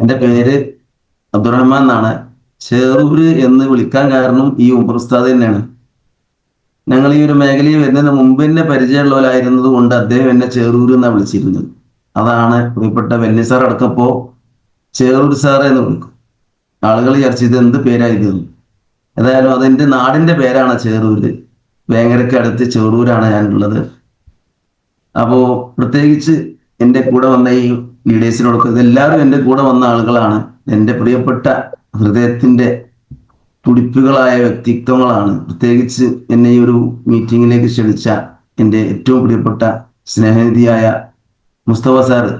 എൻ്റെ പേര് അബ്ദുറഹ്മാൻ എന്നാണ്. ചേറൂര് എന്ന് വിളിക്കാൻ കാരണം ഈ ഉമർ ഉസ്താദ് തന്നെയാണ്. ഞങ്ങൾ ഈ ഒരു മേഖലയിൽ വരുന്നതിന് മുമ്പ് തന്നെ പരിചയമുള്ളവരായിരുന്നത് കൊണ്ട് അദ്ദേഹം എന്നെ ചേറൂര് എന്നാണ് വിളിച്ചിരുന്നത്. അതാണ് പ്രിയപ്പെട്ട വെല്ലി സാർ അടക്കപ്പോ ചേറൂർ സാർ എന്ന് വിളിക്കും. ആളുകൾ ചർച്ച ചെയ്ത് എന്ത് പേരായിരുന്നു. ഏതായാലും അതെന്റെ നാടിന്റെ പേരാണ് ചേറൂര്. വേങ്ങരക്ക് അടുത്ത് ചേറൂരാണ് ഞാനുള്ളത്. അപ്പോ പ്രത്യേകിച്ച് എൻ്റെ കൂടെ വന്ന ഈ ലീഡേഴ്സിനോടൊക്കെ ഇതെല്ലാവരും എൻ്റെ കൂടെ വന്ന ആളുകളാണ്. എൻ്റെ പ്രിയപ്പെട്ട ഹൃദയത്തിന്റെ തുടിപ്പുകളായ വ്യക്തിത്വങ്ങളാണ്. പ്രത്യേകിച്ച് എന്നെ ഈ ഒരു മീറ്റിങ്ങിലേക്ക് ക്ഷണിച്ച എൻ്റെ ഏറ്റവും പ്രിയപ്പെട്ട സ്നേഹനിധിയായ മുസ്തഫ സാറ്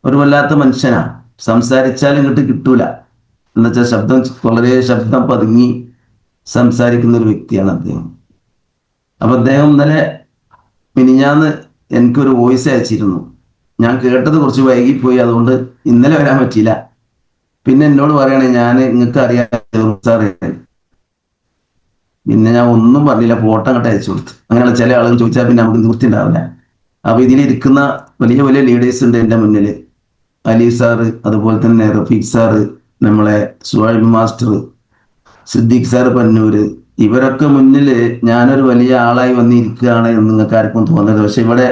ഒരു വല്ലാത്ത മനുഷ്യനാണ്. സംസാരിച്ചാലും ഇങ്ങോട്ട് കിട്ടൂല. എന്നുവെച്ചാൽ വളരെ ശബ്ദം പതുങ്ങി സംസാരിക്കുന്ന ഒരു വ്യക്തിയാണ് അദ്ദേഹം. അപ്പൊ അദ്ദേഹം ഇന്നലെ മിനിഞ്ഞാന്ന് എനിക്കൊരു വോയിസ് അയച്ചിരുന്നു. ഞാൻ കേട്ടത് കുറച്ച് വൈകിപ്പോയി, അതുകൊണ്ട് ഇന്നലെ വരാൻ പറ്റിയില്ല. പിന്നെ എന്നോട് പറയണേ, ഞാൻ നിങ്ങൾക്ക് അറിയാം സാറേ. പിന്നെ ഞാൻ ഒന്നും പറഞ്ഞില്ല, ഫോട്ടോ അങ്ങോട്ട് അയച്ചു കൊടുത്തു. അങ്ങനെയുള്ള ചില ആളുകൾ ചോദിച്ചാൽ പിന്നെ നമുക്ക് നിവൃത്തി ഉണ്ടാവില്ല. അപ്പൊ ഇതിലിരിക്കുന്ന വലിയ വലിയ ലീഡേഴ്സ് ഉണ്ട് എൻ്റെ മുന്നിൽ. അലി സാറ്, അതുപോലെ തന്നെ റഫീഖ് സാറ്, നമ്മളെ സുഹൈബ് മാസ്റ്റർ, സിദ്ദീഖ് സാറ് പന്നൂര്, ഇവരൊക്കെ മുന്നിൽ ഞാനൊരു വലിയ ആളായി വന്നിരിക്കുകയാണ് എന്ന് നിങ്ങൾക്ക് ആർക്കും തോന്നരുത്. പക്ഷെ ഇവിടെ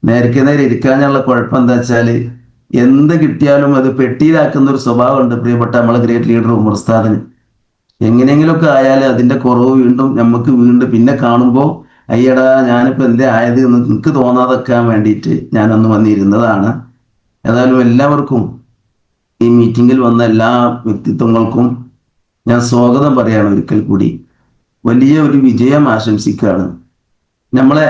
നേരെ നേരെ ഇരിക്കാനുള്ള കുഴപ്പം എന്താ വെച്ചാല്, എന്ത് കിട്ടിയാലും അത് പെട്ടിയിലാക്കുന്ന ഒരു സ്വഭാവമുണ്ട് പ്രിയപ്പെട്ട നമ്മളെ ഗ്രേറ്റ് ലീഡർ ഉമർ ഉസ്താദിന്. എങ്ങനെയെങ്കിലുമൊക്കെ ആയാലും അതിന്റെ കുറവ് വീണ്ടും നമുക്ക് പിന്നെ കാണുമ്പോൾ അയ്യടാ ഞാനിപ്പോ എന്തേ ആയത് എന്ന് നിങ്ങൾക്ക് തോന്നാതെക്കാൻ വേണ്ടിയിട്ട് ഞാനൊന്ന് വന്നിരുന്നതാണ്. ഏതായാലും എല്ലാവർക്കും, ഈ മീറ്റിങ്ങിൽ വന്ന എല്ലാ വ്യക്തിത്വങ്ങൾക്കും ഞാൻ സ്വാഗതം പറയാണ്. ഒരിക്കൽ കൂടി വലിയ ഒരു വിജയം ആശംസിക്കുകയാണ്. നമ്മളെ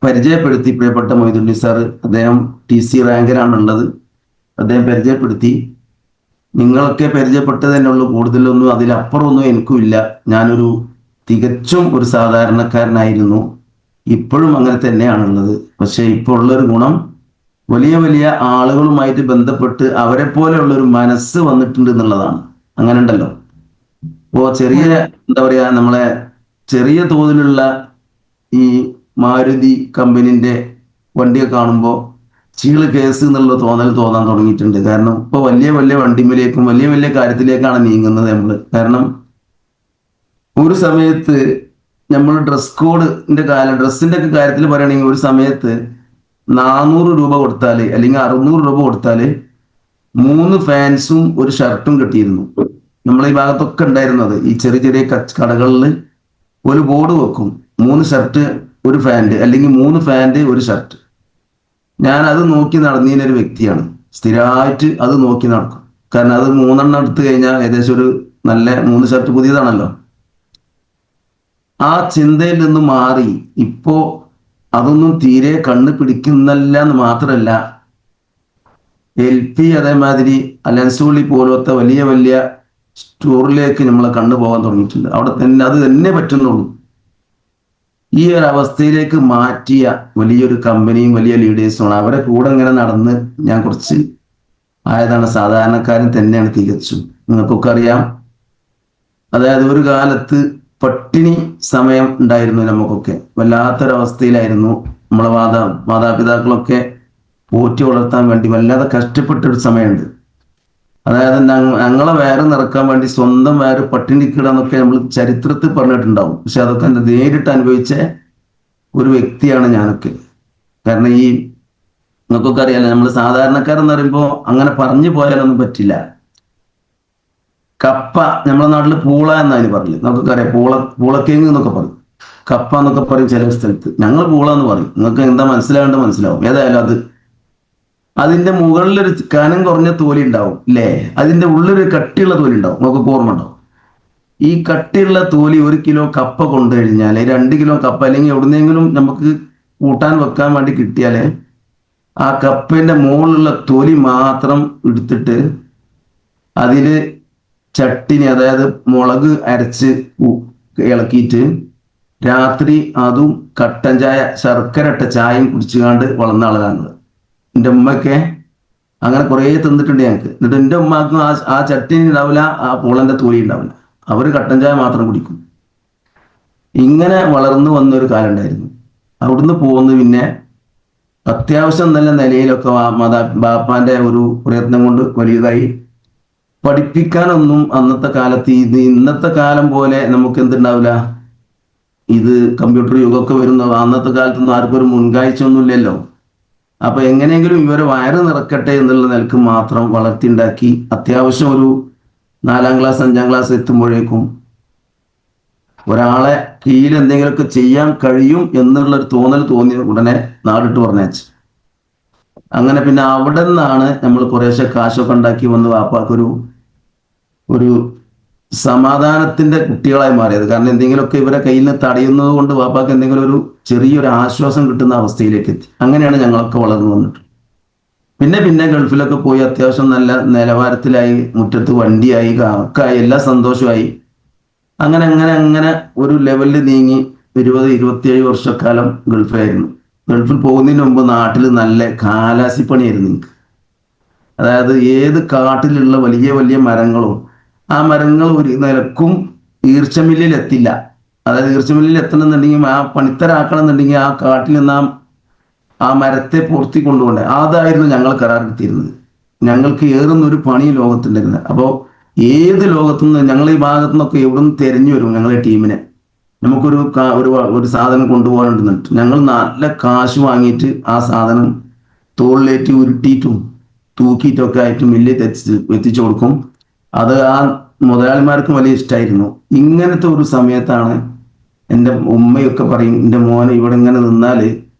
പരിചയപ്പെടുത്തി പ്രിയപ്പെട്ട മൊയ്തുണ്ണി സാർ. അദ്ദേഹം TC റാങ്കിലാണുള്ളത്. അദ്ദേഹം പരിചയപ്പെടുത്തി. നിങ്ങളൊക്കെ പരിചയപ്പെട്ടത് തന്നെ ഉള്ളൂ, കൂടുതലൊന്നും അതിലപ്പുറമൊന്നും എനിക്കും ഇല്ല. ഞാനൊരു തികച്ചും ഒരു സാധാരണക്കാരനായിരുന്നു. ഇപ്പോഴും അങ്ങനെ തന്നെയാണുള്ളത്. പക്ഷെ ഇപ്പോൾ ഉള്ളൊരു ഗുണം, വലിയ വലിയ ആളുകളുമായിട്ട് ബന്ധപ്പെട്ട് അവരെ പോലെയുള്ള ഒരു മനസ്സ് വന്നിട്ടുണ്ട് എന്നുള്ളതാണ്. അങ്ങനെ ഉണ്ടല്ലോ. ഇപ്പോ ചെറിയ എന്താ പറയാ, നമ്മളെ ചെറിയ തോതിലുള്ള ഈ മാരുതി കമ്പനിന്റെ വണ്ടിയൊക്കെ കാണുമ്പോൾ ചീള് കേസ് എന്നുള്ള തോന്നാൻ തുടങ്ങിയിട്ടുണ്ട്. കാരണം ഇപ്പൊ വലിയ വലിയ വണ്ടിമേലേക്കും വലിയ വലിയ കാര്യത്തിലേക്കാണ് നീങ്ങുന്നത് നമ്മൾ. കാരണം ഒരു സമയത്ത് നമ്മൾ ഡ്രസ്സിന്റെ ഒക്കെ കാര്യത്തിൽ പറയുകയാണെങ്കിൽ ഒരു സമയത്ത് 400 രൂപ കൊടുത്താല് അല്ലെങ്കിൽ 600 രൂപ കൊടുത്താല് 3 ഫാൻസും ഒരു ഷർട്ടും കിട്ടിയിരുന്നു. നമ്മളെ ഈ ഭാഗത്തൊക്കെ ഉണ്ടായിരുന്നത്. ഈ ചെറിയ ചെറിയ കടകളിൽ ഒരു ബോർഡ് വെക്കും, 3 ഷർട്ട് ഒരു ഫാൻറ്, അല്ലെങ്കിൽ 3 ഫാൻറ് ഒരു ഷർട്ട്. ഞാൻ അത് നോക്കി നടന്നീനൊരു വ്യക്തിയാണ്. സ്ഥിരമായിട്ട് അത് നോക്കി നടക്കും. കാരണം അത് 3 എടുത്തു കഴിഞ്ഞാൽ ഏകദേശം ഒരു നല്ല 3 ഷർട്ട് പുതിയതാണല്ലോ. ആ ചിന്തയിൽ നിന്ന് മാറി ഇപ്പോ അതൊന്നും തീരെ കണ്ണ് പിടിക്കുന്നല്ല എന്ന് മാത്രമല്ല, LP അതേമാതിരി അലൻസോളി പോലത്തെ വലിയ വലിയ സ്റ്റോറിലേക്ക് നമ്മളെ കണ്ണു പോകാൻ തുടങ്ങിയിട്ടുണ്ട്. അവിടെ തന്നെ അത് തന്നെ പറ്റുന്നുള്ളൂ. ഈ ഒരു അവസ്ഥയിലേക്ക് മാറ്റിയ വലിയൊരു കമ്പനിയും വലിയ ലീഡേഴ്സുമാണ്. അവരെ കൂടെ ഇങ്ങനെ നടന്ന് ഞാൻ കുറച്ച് ആയതാണ്. സാധാരണക്കാരൻ തന്നെയാണ് തികച്ചും. നിങ്ങൾക്കൊക്കെ അറിയാം. അതായത് ഒരു കാലത്ത് പട്ടിണി സമയം ഉണ്ടായിരുന്നു. നമുക്കൊക്കെ വല്ലാത്തൊരവസ്ഥയിലായിരുന്നു. നമ്മളെ മാതാപിതാക്കളൊക്കെ പോറ്റി വളർത്താൻ വേണ്ടി വല്ലാതെ കഷ്ടപ്പെട്ടൊരു സമയമുണ്ട്. അതായത് ഞങ്ങളെ വയറ് നിറക്കാൻ വേണ്ടി സ്വന്തം വയറ് പട്ടിണിക്കിടാന്നൊക്കെ നമ്മൾ ചരിത്രത്തിൽ പറഞ്ഞിട്ടുണ്ടാവും. പക്ഷെ അതൊക്കെ നേരിട്ട് അനുഭവിച്ച ഒരു വ്യക്തിയാണ് ഞാനൊക്കെ. കാരണം ഈ നിങ്ങൾക്കൊക്കെ അറിയാലോ, നമ്മൾ സാധാരണക്കാരെന്ന് പറയുമ്പോൾ അങ്ങനെ പറഞ്ഞു പോയാലൊന്നും പറ്റില്ല. കപ്പ നമ്മളെ നാട്ടിൽ പൂള എന്നതിന് പറയില്ല. നമുക്കൊക്കെ അറിയാം, പൂളക്കേങ്ങ് എന്നൊക്കെ പറയും, കപ്പ എന്നൊക്കെ പറയും ചില സ്ഥലത്ത്. ഞങ്ങൾ പൂള എന്ന് പറയും. നിങ്ങൾക്ക് എന്താ മനസ്സിലാവേണ്ട മനസ്സിലാവും. ഏതായാലും അതിന്റെ മുകളിലൊരു കനം കുറഞ്ഞ തോലി ഉണ്ടാവും അല്ലേ? അതിന്റെ ഉള്ളൊരു കട്ടിയുള്ള തോലി ഉണ്ടാവും. നമുക്ക് ഓർമ്മ ഉണ്ടാവും. ഈ കട്ടിയുള്ള തോലി 1 കിലോ കപ്പ കൊണ്ടു കഴിഞ്ഞാൽ, 2 കിലോ കപ്പ അല്ലെങ്കിൽ എവിടുന്നെങ്കിലും നമുക്ക് കൂട്ടാൻ വെക്കാൻ വേണ്ടി കിട്ടിയാല് ആ കപ്പന്റെ മുകളിലുള്ള തൊലി മാത്രം എടുത്തിട്ട് അതില് ചട്ടിനി, അതായത് മുളക് അരച്ച് ഇളക്കിയിട്ട് രാത്രി അതും കട്ടൻ ചായ, ശർക്കര ഇട്ട ചായയും കുടിച്ചുകാണ്ട് വളർന്ന ആളുകളാണ്. എൻ്റെ ഉമ്മയൊക്കെ അങ്ങനെ കുറേ തിന്നിട്ടുണ്ട് ഞങ്ങൾക്ക്. എന്നിട്ട് എൻ്റെ ഉമ്മാക്കും ആ ചട്ടിനി ഉണ്ടാവില്ല, ആ പൂളന്റെ തോലി ഉണ്ടാവില്ല. അവർ കട്ടൻ ചായ മാത്രം കുടിക്കും. ഇങ്ങനെ വളർന്നു വന്നൊരു കാലം ഉണ്ടായിരുന്നു. അവിടുന്ന് പോകുന്നു. പിന്നെ അത്യാവശ്യം നല്ല നിലയിലൊക്കെ ബാപ്പാന്റെ ഒരു പ്രയത്നം കൊണ്ട് വലുതായി. പഠിപ്പിക്കാനൊന്നും അന്നത്തെ കാലത്ത് ഇത് ഇന്നത്തെ കാലം പോലെ നമുക്ക് എന്തുണ്ടാവില്ല, ഇത് കമ്പ്യൂട്ടർ യുഗമൊക്കെ വരുന്ന അന്നത്തെ കാലത്തൊന്നും ആർക്കും ഒരു മുൻകാഴ്ച ഒന്നുമില്ലല്ലോ. അപ്പൊ എങ്ങനെയെങ്കിലും ഇവരെ വയറ് നിറക്കട്ടെ എന്നുള്ള നിലക്ക് മാത്രം വളർത്തിണ്ടാക്കി അത്യാവശ്യം ഒരു 4ാം ക്ലാസ് 5ാം ക്ലാസ് എത്തുമ്പോഴേക്കും ഒരാളെ കീഴിൽ എന്തെങ്കിലുമൊക്കെ ചെയ്യാൻ കഴിയും എന്നുള്ളൊരു തോന്നിയ ഉടനെ നാടിട്ട് പറഞ്ഞേച്ചു. അങ്ങനെ പിന്നെ അവിടെ നിന്നാണ് നമ്മൾ കുറേശ്ശെ കാശൊക്കെ ഉണ്ടാക്കി വന്ന് വാപ്പാക്കൊരു സമാധാനത്തിന്റെ കുട്ടികളായി മാറിയത്. കാരണം എന്തെങ്കിലുമൊക്കെ ഇവരെ കയ്യിൽ നിന്ന് തടയുന്നത് കൊണ്ട് വാപ്പാക്ക് എന്തെങ്കിലും ഒരു ചെറിയൊരു ആശ്വാസം കിട്ടുന്ന അവസ്ഥയിലേക്ക് എത്തി. അങ്ങനെയാണ് ഞങ്ങളൊക്കെ വളർന്നു വന്നിട്ട്. പിന്നെ ഗൾഫിലൊക്കെ പോയി അത്യാവശ്യം നല്ല നിലവാരത്തിലായി, മുറ്റത്ത് വണ്ടിയായി, കാക്കായി, എല്ലാ സന്തോഷമായി. അങ്ങനെ ഒരു ലെവലിൽ നീങ്ങി 20-27 വർഷക്കാലം ഗൾഫിലായിരുന്നു. ഗൾഫിൽ പോകുന്നതിന് മുമ്പ് നാട്ടിൽ നല്ല കാലാസിപ്പണിയായിരുന്നു എനിക്ക്. അതായത് ഏത് കാട്ടിലുള്ള വലിയ വലിയ മരങ്ങളും ആ മരങ്ങൾ ഒരു നിലക്കും ഈർച്ചമില്ലിൽ എത്തില്ല. അതായത് ഈർച്ചമില്ലിൽ എത്തണമെന്നുണ്ടെങ്കിൽ ആ പണിത്തരാക്കണം എന്നുണ്ടെങ്കിൽ ആ കാട്ടിൽ നിന്ന് ആ മരത്തെ പൂർത്തി കൊണ്ടുപോകണ്ടേ. അതായിരുന്നു ഞങ്ങൾ കരാർ എടുത്തിരുന്നത്. ഞങ്ങൾക്ക് ഏറുന്നൊരു പണി ലോകത്തുണ്ടായിരുന്നത്. അപ്പോൾ ഏത് ലോകത്തുനിന്ന് ഞങ്ങൾ ഈ ഭാഗത്തു നിന്നൊക്കെ എവിടെ നിന്ന് തിരഞ്ഞു വരും ഞങ്ങളെ ടീമിനെ. നമുക്കൊരു സാധനം കൊണ്ടുപോകാനുണ്ടെന്നിട്ട് ഞങ്ങൾ നല്ല കാശ് വാങ്ങിയിട്ട് ആ സാധനം തോളിലേറ്റ് ഉരുട്ടിയിട്ടും തൂക്കിയിട്ടൊക്കെ ആയിട്ട് മില്ലിൽ എത്തിച്ചു കൊടുക്കും. അത് ആ മുതലാളിമാർക്ക് വലിയ ഇഷ്ടമായിരുന്നു. ഇങ്ങനത്തെ ഒരു സമയത്താണ് എൻ്റെ ഉമ്മയൊക്കെ പറയും, എൻ്റെ മോനെ ഇവിടെ ഇങ്ങനെ നിന്നാല്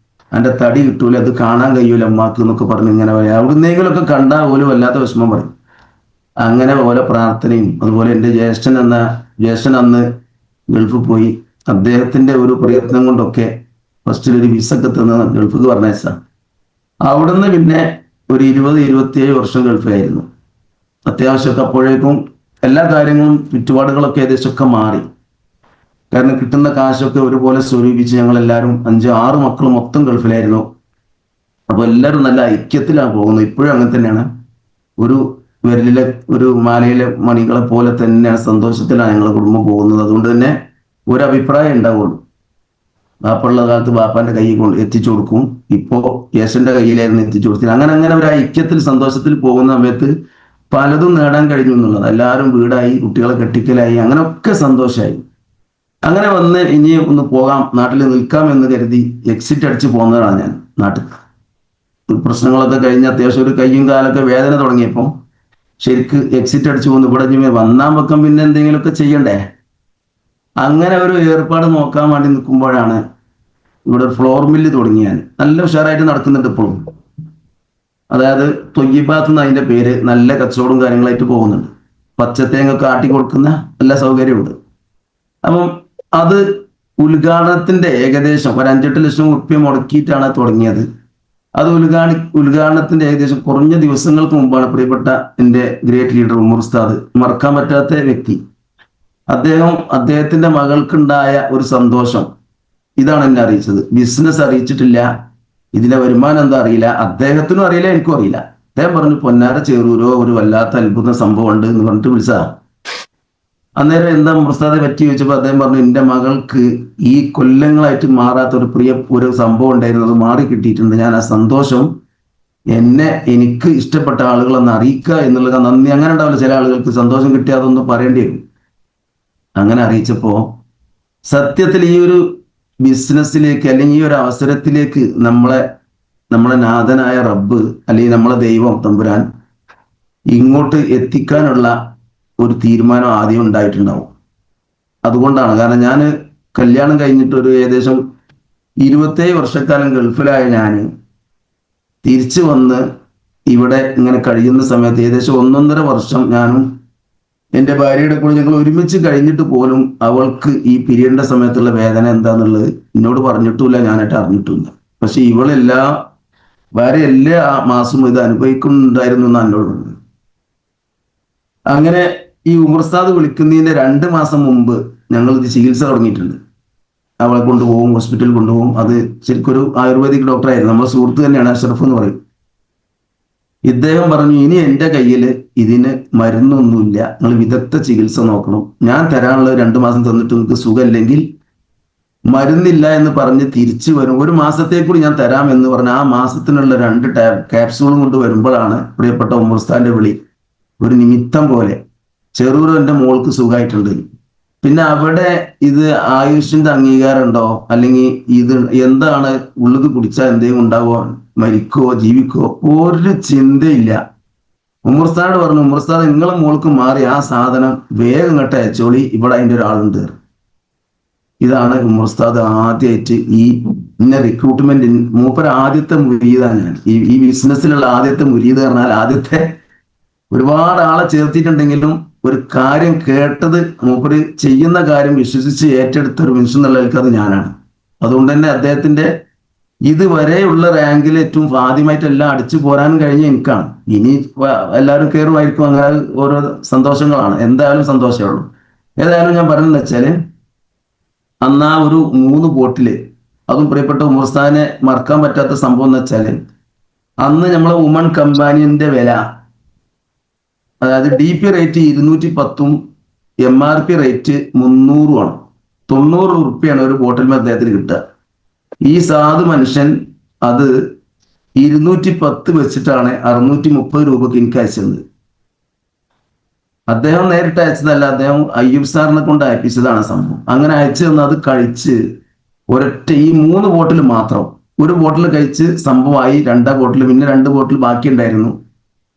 എൻ്റെ തടി കിട്ടൂല, അത് കാണാൻ കഴിയൂല അമ്മാക്ക് എന്നൊക്കെ പറഞ്ഞ് ഇങ്ങനെ പറയാം. എവിടുന്നെങ്കിലൊക്കെ കണ്ടാൽ പോലും വല്ലാത്ത വിഷമം പറയും. അങ്ങനെ ഓരോ പ്രാർത്ഥനയും. അതുപോലെ എൻ്റെ ജ്യേഷ്ഠൻ അന്ന് ഗൾഫിൽ പോയി. അദ്ദേഹത്തിന്റെ ഒരു പ്രയത്നം കൊണ്ടൊക്കെ ഫസ്റ്റിലൊരു വിസൊക്കെ തന്ന് ഗൾഫിക്ക് പറഞ്ഞയച്ച. അവിടുന്ന് പിന്നെ ഒരു 20-27 വർഷം ഗൾഫിലായിരുന്നു. അത്യാവശ്യമൊക്കെ അപ്പോഴേക്കും എല്ലാ കാര്യങ്ങളും ചുറ്റുപാടുകളൊക്കെ ഏകദേശമൊക്കെ മാറി. കാരണം കിട്ടുന്ന കാശൊക്കെ ഒരുപോലെ സ്വരൂപിച്ച് ഞങ്ങളെല്ലാവരും 5-6 മക്കൾ മൊത്തം ഗൾഫിലായിരുന്നു. അപ്പൊ എല്ലാവരും നല്ല ഐക്യത്തിലാണ് പോകുന്നത്. ഇപ്പോഴും അങ്ങനെ തന്നെയാണ്. ഒരു വിരലിലെ ഒരു മാലയിലെ മണികളെ പോലെ തന്നെയാണ് സന്തോഷത്തിലാണ് ഞങ്ങളുടെ കുടുംബം പോകുന്നത്. അതുകൊണ്ട് തന്നെ ഒരു അഭിപ്രായം ഉണ്ടാവുള്ളൂ. ബാപ്പുള്ള കാലത്ത് ബാപ്പാന്റെ കൈ കൊണ്ട് എത്തിച്ചു കൊടുക്കും. ഇപ്പോ യേശന്റെ കയ്യിലായിരുന്നു എത്തിച്ചു കൊടുത്തത്. അങ്ങനെ ഒരു ഐക്യത്തിൽ സന്തോഷത്തിൽ പോകുന്ന സമയത്ത് പലതും നേടാൻ കഴിഞ്ഞു എന്നുള്ളത്. എല്ലാവരും വീടായി, കുട്ടികളെ കെട്ടിക്കലായി, അങ്ങനെയൊക്കെ സന്തോഷമായി. അങ്ങനെ വന്ന് ഇനി ഒന്ന് പോകാം, നാട്ടിൽ നിൽക്കാം എന്ന് കരുതി എക്സിറ്റ് അടിച്ച് പോകുന്നതാണ് ഞാൻ നാട്ടിൽ. പ്രശ്നങ്ങളൊക്കെ കഴിഞ്ഞ് അത്യാവശ്യം ഒരു കയ്യും കാലൊക്കെ വേദന തുടങ്ങിയപ്പോൾ ശരിക്ക് എക്സിറ്റ് അടിച്ചു പോകുന്നു. ഇവിടെ വന്നാൻ വെക്കം പിന്നെ എന്തെങ്കിലുമൊക്കെ ചെയ്യണ്ടേ. അങ്ങനെ ഒരു ഏർപ്പാട് നോക്കാൻ വേണ്ടി നിൽക്കുമ്പോഴാണ് ഇവിടെ ഒരു ഫ്ലോർ മില്ല് തുടങ്ങിയാൽ നല്ല ഉഷാറായിട്ട് നടക്കുന്നുണ്ട് ഇപ്പോഴും. അതായത് തൊയ്യിബാത്ത് എന്ന് അതിന്റെ പേര്. നല്ല കച്ചവടവും കാര്യങ്ങളായിട്ട് പോകുന്നുണ്ട്. പച്ചത്തേങ്ങ കാട്ടി കൊടുക്കുന്ന എല്ലാ സൗകര്യമുണ്ട്. അപ്പം അത് ഉദ്ഘാടനത്തിന്റെ ഏകദേശം ഒരു 5-8 ലക്ഷം ഉറുപ്പ്യ മുടക്കിയിട്ടാണ് തുടങ്ങിയത്. അത് ഉദ്ഘാടനത്തിന്റെ ഏകദേശം കുറഞ്ഞ ദിവസങ്ങൾക്ക് മുമ്പാണ് പ്രിയപ്പെട്ട എൻ്റെ ഗ്രേറ്റ് ലീഡർ ഉമർ ഉസ്താദ്, മറക്കാൻ പറ്റാത്ത വ്യക്തി, അദ്ദേഹത്തിന്റെ മകൾക്കുണ്ടായ ഒരു സന്തോഷം ഇതാണ് എന്നെ അറിയിച്ചത്. ബിസിനസ് അറിയിച്ചിട്ടില്ല, ഇതിന്റെ വരുമാനം എന്താ അറിയില്ല, അദ്ദേഹത്തിനും അറിയില്ല, എനിക്കും അറിയില്ല. അദ്ദേഹം പറഞ്ഞു പൊന്നാര ചേറൂരോ ഒരു വല്ലാത്ത അത്ഭുത സംഭവം ഉണ്ട് എന്ന് പറഞ്ഞിട്ട് വിളിച്ചതാ. അന്നേരം എന്താ ഉസ്താദെ പറ്റി ചോദിച്ചപ്പോൾ അദ്ദേഹം പറഞ്ഞു, എൻ്റെ മകൾക്ക് ഈ കൊല്ലങ്ങളായിട്ട് മാറാത്ത ഒരു സംഭവം ഉണ്ടായിരുന്നു, അത് മാറി കിട്ടിയിട്ടുണ്ട്. ഞാൻ ആ സന്തോഷം എനിക്ക് ഇഷ്ടപ്പെട്ട ആളുകളെന്ന് അറിയിക്കുക എന്നുള്ളത് നന്ദി. അങ്ങനെ ഉണ്ടാവില്ല, ചില ആളുകൾക്ക് സന്തോഷം കിട്ടിയാൽ അതൊന്നും പറയേണ്ടി വരും. അങ്ങനെ അറിയിച്ചപ്പോ സത്യത്തിൽ ഈ ഒരു ബിസിനസ്സിലേക്ക് അല്ലെങ്കിൽ ഈ ഒരു അവസരത്തിലേക്ക് നമ്മളെ നാഥനായ റബ്ബ് അല്ലെങ്കിൽ നമ്മളെ ദൈവം തമ്പുരാൻ ഇങ്ങോട്ട് എത്തിക്കാനുള്ള ഒരു തീരുമാനം ആദ്യം ഉണ്ടായിട്ടുണ്ടാവും. അതുകൊണ്ടാണ്. കാരണം ഞാൻ കല്യാണം കഴിഞ്ഞിട്ട് ഒരു ഏകദേശം 27 വർഷക്കാലം ഗൾഫിലായ ഞാൻ തിരിച്ചു വന്ന് ഇവിടെ ഇങ്ങനെ കഴിയുന്ന സമയത്ത് ഏകദേശം 1.5 വർഷം ഞാനും എൻ്റെ ഭാര്യയുടെ കൂടെ ഞങ്ങൾ ഒരുമിച്ച് കഴിഞ്ഞിട്ട് പോലും അവൾക്ക് ഈ പീരീഡിന്റെ സമയത്തുള്ള വേദന എന്താന്നുള്ളത് എന്നോട് പറഞ്ഞിട്ടുമില്ല, ഞാനായിട്ട് അറിഞ്ഞിട്ടുമില്ല. പക്ഷെ ഭാര്യ എല്ലാ മാസവും ഇത് അനുഭവിക്കുന്നുണ്ടായിരുന്നു എന്നാണ് എന്നോട് പറഞ്ഞത്. അങ്ങനെ ഈ ഉമർ ഉസ്താദ് വിളിക്കുന്നതിന്റെ 2 മാസം മുമ്പ് ഞങ്ങൾ ഇത് ചികിത്സ തുടങ്ങിയിട്ടുണ്ട്. അവളെ കൊണ്ടുപോകും, ഹോസ്പിറ്റലിൽ കൊണ്ടുപോകും. അത് ശരിക്കും ഒരു ആയുർവേദിക് ഡോക്ടറായിരുന്നു, നമ്മളെ സുഹൃത്ത് തന്നെയാണ്, അഷ്റഫ് എന്ന് പറയും. ഇദ്ദേഹം പറഞ്ഞു, ഇനി എൻ്റെ കയ്യിൽ ഇതിന് മരുന്നൊന്നുമില്ല, നിങ്ങൾ വിദഗ്ധ ചികിത്സ നോക്കണം. ഞാൻ തരാനുള്ള 2 മാസം തന്നിട്ട് നിങ്ങൾക്ക് സുഖമില്ലെങ്കിൽ മരുന്നില്ല എന്ന് പറഞ്ഞ് തിരിച്ചു വരും. 1 മാസത്തേക്കൂടി ഞാൻ തരാം എന്ന് പറഞ്ഞ ആ മാസത്തിനുള്ള 2 ക്യാപ്സ്യൂളും കൊണ്ട് വരുമ്പോഴാണ് പ്രിയപ്പെട്ട ഉമർ ഉസ്താദിന്റെ വിളി. ഒരു നിമിത്തം പോലെ ചെറൂർ എൻ്റെ മോൾക്ക് സുഖമായിട്ടുണ്ട്. പിന്നെ അവിടെ ഇത് ആയുഷിന്റെ അംഗീകാരം ഉണ്ടോ, അല്ലെങ്കിൽ ഇത് എന്താണ് ഉള്ളത്, കുടിച്ചാൽ എന്തെങ്കിലും ഉണ്ടാവോ, മരിക്കോ ജീവിക്കോ, ഒരു ചിന്തയില്ല. ഉമർ ഉസ്താദ് പറഞ്ഞു, ഉമർ ഉസ്താദ് നിങ്ങളെ മോൾക്ക് മാറി ആ സാധനം വേഗം ഇങ്ങോട്ട് അയച്ചോളി, ഇവിടെ അതിൻ്റെ ഒരാളുണ്ട്. ഇതാണ് ഉമർ ഉസ്താദ് ആദ്യമായിട്ട് ഇന്ന റിക്രൂട്ട്മെന്റ്. മൂപ്പർ ആദ്യത്തെ മുരീദാണ് ഞാൻ. ഈ ബിസിനസ്സിലുള്ള ആദ്യത്തെ മുരീദ് പറഞ്ഞാൽ ആദ്യത്തെ. ഒരുപാട് ആളെ ചേർത്തിട്ടുണ്ടെങ്കിലും ഒരു കാര്യം കേട്ടത്, മൂപ്പര് ചെയ്യുന്ന കാര്യം വിശ്വസിച്ച് ഏറ്റെടുത്ത ഒരു മനുഷ്യൻ എന്നുള്ളവർക്ക് അത് ഞാനാണ്. അതുകൊണ്ട് തന്നെ അദ്ദേഹത്തിന്റെ ഇതുവരെയുള്ള റാങ്കിൽ ഏറ്റവും ആദ്യമായിട്ട് എല്ലാം അടിച്ചു പോരാനും കഴിഞ്ഞ എനിക്കാണ്. ഇനി എല്ലാവരും കയറുമായിരിക്കും, അങ്ങനെ ഓരോ സന്തോഷങ്ങളാണ്. എന്തായാലും സന്തോഷമേ ഉള്ളൂ. ഏതായാലും ഞാൻ പറയുന്നത് വെച്ചാല്, അന്ന് ആ ഒരു 3 ബോട്ടില്, അതും പ്രിയപ്പെട്ട ഉമർ ഉസ്താദിനെ മറക്കാൻ പറ്റാത്ത സംഭവം എന്ന് വെച്ചാല്, അന്ന് നമ്മളെ വുമൺ കമ്പാനിയന്റെ വില, അതായത് DP റേറ്റ് 210ഉം MRP റേറ്റ് 300ഉമാണ്. 90 ഉറുപ്പ്യാണ് ഒരു ബോട്ടിൽ അദ്ദേഹത്തിന് കിട്ടുക. ഈ സാധു മനുഷ്യൻ അത് 210 വെച്ചിട്ടാണ് 630 രൂപക്ക് എനിക്ക് അയച്ചത്. അദ്ദേഹം നേരിട്ട് അയച്ചതല്ല, അദ്ദേഹം അയ്യൂബ് സാറിനെ കൊണ്ട് അയപ്പിച്ചതാണ് സംഭവം. അങ്ങനെ അയച്ചു തന്ന് അത് കഴിച്ച് ഒരൊറ്റ ഈ 3 ബോട്ടിൽ മാത്രം, ഒരു ബോട്ടിൽ കഴിച്ച് സംഭവമായി. 2 ബോട്ടിൽ, പിന്നെ 2 ബോട്ടിൽ ബാക്കി ഉണ്ടായിരുന്നു.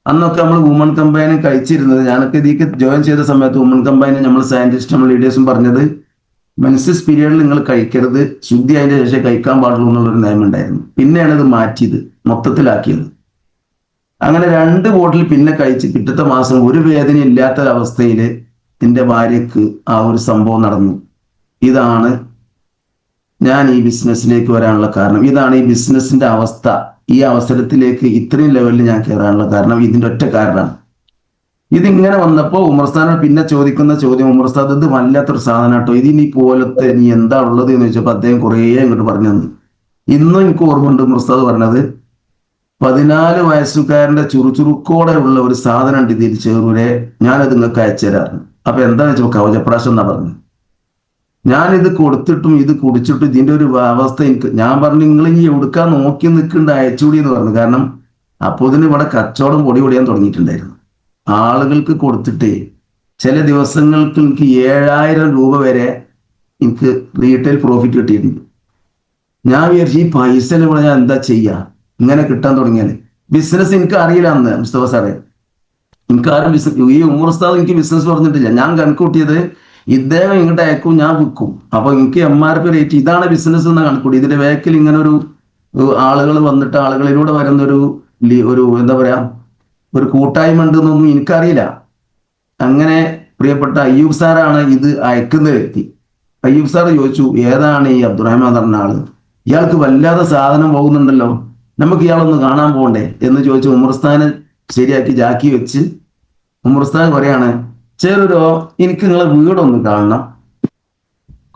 അന്നൊക്കെ നമ്മൾ വുമൺ കമ്പൈന് കഴിച്ചിരുന്നത്, ഞാനൊക്കെ ഇതിക്ക് ജോയിൻ ചെയ്ത സമയത്ത് വുമൺ കമ്പൈന് നമ്മൾ സയന്റിസ്റ്റ്, നമ്മൾ ലീഡേഴ്സും പറഞ്ഞത്, മെൻസസ് പീരീഡിൽ നിങ്ങൾ കഴിക്കരുത്, ശുദ്ധി അതിന്റെ ശേഷം കഴിക്കാൻ പാടുള്ളൂ എന്നുള്ളൊരു നിയമം ഉണ്ടായിരുന്നു. പിന്നെയാണ് ഇത് മാറ്റിയത്, മൊത്തത്തിലാക്കിയത്. അങ്ങനെ 2 ബോട്ടിൽ പിന്നെ കഴിച്ച് പിറ്റത്തെ മാസം ഒരു വേദന ഇല്ലാത്തൊരവസ്ഥയിൽ എൻ്റെ ഭാര്യക്ക് ആ ഒരു സംഭവം നടന്നു. ഇതാണ് ഞാൻ ഈ ബിസിനസ്സിലേക്ക് വരാനുള്ള കാരണം. ഇതാണ് ഈ ബിസിനസിന്റെ അവസ്ഥ. ഈ അവസരത്തിലേക്ക് ഇത്രയും ലെവലിൽ ഞാൻ കയറാനുള്ള കാരണം ഇതിന്റെ ഒറ്റ കാരണമാണ്. ഇതിങ്ങനെ വന്നപ്പോൾ ഉമർ ഉസ്താദ് പിന്നെ ചോദിക്കുന്ന ചോദ്യം, ഉമർ ഉസ്താദ് ഇത് വല്ലാത്തൊരു സാധനം കേട്ടോ, ഇതിനി പോലത്തെ നീ എന്താ ഉള്ളത് എന്ന് ചോദിച്ചപ്പോൾ അദ്ദേഹം കുറേ ഇങ്ങോട്ട് പറഞ്ഞു തന്നു. ഇന്നും എനിക്ക് ഓർമ്മയുണ്ട് ഉമർ ഉസ്താദ് പറഞ്ഞത്, 14 വയസ്സുകാരന്റെ ചുറുചുറുക്കോടെ ഉള്ള ഒരു സാധനം ഉണ്ട് ഇതിൽ ചെറൂരെ, ഞാനത് നിങ്ങൾക്ക് അയച്ചു തരാറുണ്ട്. അപ്പൊ എന്താണെന്ന് വെച്ചാൽ കവചപ്രാശം എന്നാ പറഞ്ഞു. ഞാനിത് കൊടുത്തിട്ടും ഇത് കുടിച്ചിട്ടും ഇതിന്റെ ഒരു അവസ്ഥ ഞാൻ പറഞ്ഞു, നിങ്ങൾ ഈ എടുക്കാൻ നോക്കി നിൽക്കേണ്ട അയച്ചുകൂടി എന്ന് പറഞ്ഞു. കാരണം അപ്പോൾ ഇതിന് ഇവിടെ കച്ചവടം പൊടി പൊടിയാൻ തുടങ്ങിയിട്ടുണ്ടായിരുന്നു. ആളുകൾക്ക് കൊടുത്തിട്ടേ ചില ദിവസങ്ങൾക്ക് എനിക്ക് 7000 രൂപ വരെ എനിക്ക് റീറ്റെയിൽ പ്രോഫിറ്റ് കിട്ടിയിട്ടുണ്ട്. ഞാൻ വിചാരിച്ചു ഈ പൈസ ഇവിടെ ഞാൻ എന്താ ചെയ്യാ, ഇങ്ങനെ കിട്ടാൻ തുടങ്ങിയാല്. ബിസിനസ് എനിക്ക് അറിയില്ല അന്ന് മുസ്തഫ സാറേ, എനിക്ക് ആരും ഈ ഉമർ ഉസ്താദ് എനിക്ക് ബിസിനസ് പറഞ്ഞിട്ടില്ല. ഞാൻ കണക്കൂട്ടിയത് ഇദ്ദേഹം ഇങ്ങോട്ട് അയക്കും, ഞാൻ വിൽക്കും. അപ്പൊ എനിക്ക് MRP റേറ്റ്, ഇതാണ് ബിസിനസ് എന്ന് കണക്കൂട്ടി. ഇതിന്റെ വേക്കിൽ ഇങ്ങനെ ഒരു ആളുകൾ വന്നിട്ട് ആളുകളിലൂടെ വരുന്ന ഒരു എന്താ പറയാ, ഒരു കൂട്ടായ്മ ഉണ്ടെന്നൊന്നും എനിക്കറിയില്ല. അങ്ങനെ പ്രിയപ്പെട്ട അയ്യൂബ് സാറാണ് ഇത് അയക്കുന്ന വ്യക്തി. അയ്യൂബ് സാർ ചോദിച്ചു, ഏതാണ് ഈ അബ്ദുറഹ്മാൻ പറഞ്ഞ ആള്, ഇയാൾക്ക് വല്ലാതെ സാധനം പോകുന്നുണ്ടല്ലോ, നമുക്ക് ഇയാളൊന്ന് കാണാൻ പോകണ്ടേ എന്ന് ചോദിച്ചു. ഉമർ ഉസ്താദിനെ ശരിയാക്കി ജാക്കി വെച്ച് ഉമർ ഉസ്താദ് പറയാണ്, ചെറുരോ എനിക്ക് നിങ്ങളെ വീടൊന്ന് കാണണം.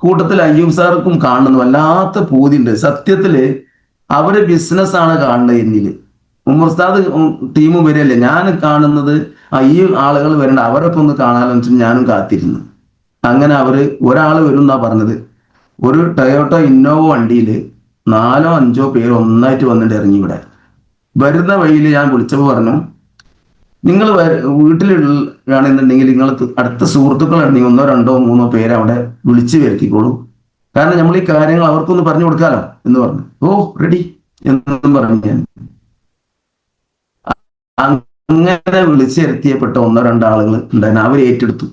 കൂട്ടത്തിൽ അയ്യൂബ് സാർക്കും കാണുന്നു, വല്ലാത്ത പൂതിണ്ട്. സത്യത്തില് അവര് ബിസിനസ്സാണ് കാണുന്നത് എന്നില്. ഉമർ ഉസ്താദ് ടീമും വരികയല്ലേ, ഞാൻ കാണുന്നത് ഈ ആളുകൾ വരണ്ട, അവരൊക്കെ ഒന്ന് കാണാമെന്ന് വെച്ചാൽ ഞാനും കാത്തിരുന്നു. അങ്ങനെ ഒരാൾ വരും എന്നാ പറഞ്ഞത്. ഒരു ടൊയോട്ടോ ഇന്നോവ വണ്ടിയിൽ 4 or 5 പേര് ഒന്നായിട്ട് വന്നിട്ട് ഇറങ്ങി. ഇവിടെ വരുന്ന വഴിയിൽ ഞാൻ വിളിച്ചപ്പോൾ പറഞ്ഞു, നിങ്ങൾ വീട്ടിലാണെന്നുണ്ടെങ്കിൽ നിങ്ങൾ അടുത്ത സുഹൃത്തുക്കളാണെങ്കിൽ 1, 2, 3 പേര് അവിടെ വിളിച്ചു വരുത്തിക്കോളൂ. കാരണം നമ്മൾ ഈ കാര്യങ്ങൾ അവർക്കൊന്ന് പറഞ്ഞു കൊടുക്കാലോ എന്ന് പറഞ്ഞു. ഓ റെഡി എന്നും പറഞ്ഞു. ഞാൻ അങ്ങനെ വിളിച്ചിരുത്തിയപ്പെട്ട 1 or 2 ആളുകൾ ഉണ്ടായിരുന്നു, അവർ ഏറ്റെടുത്തു.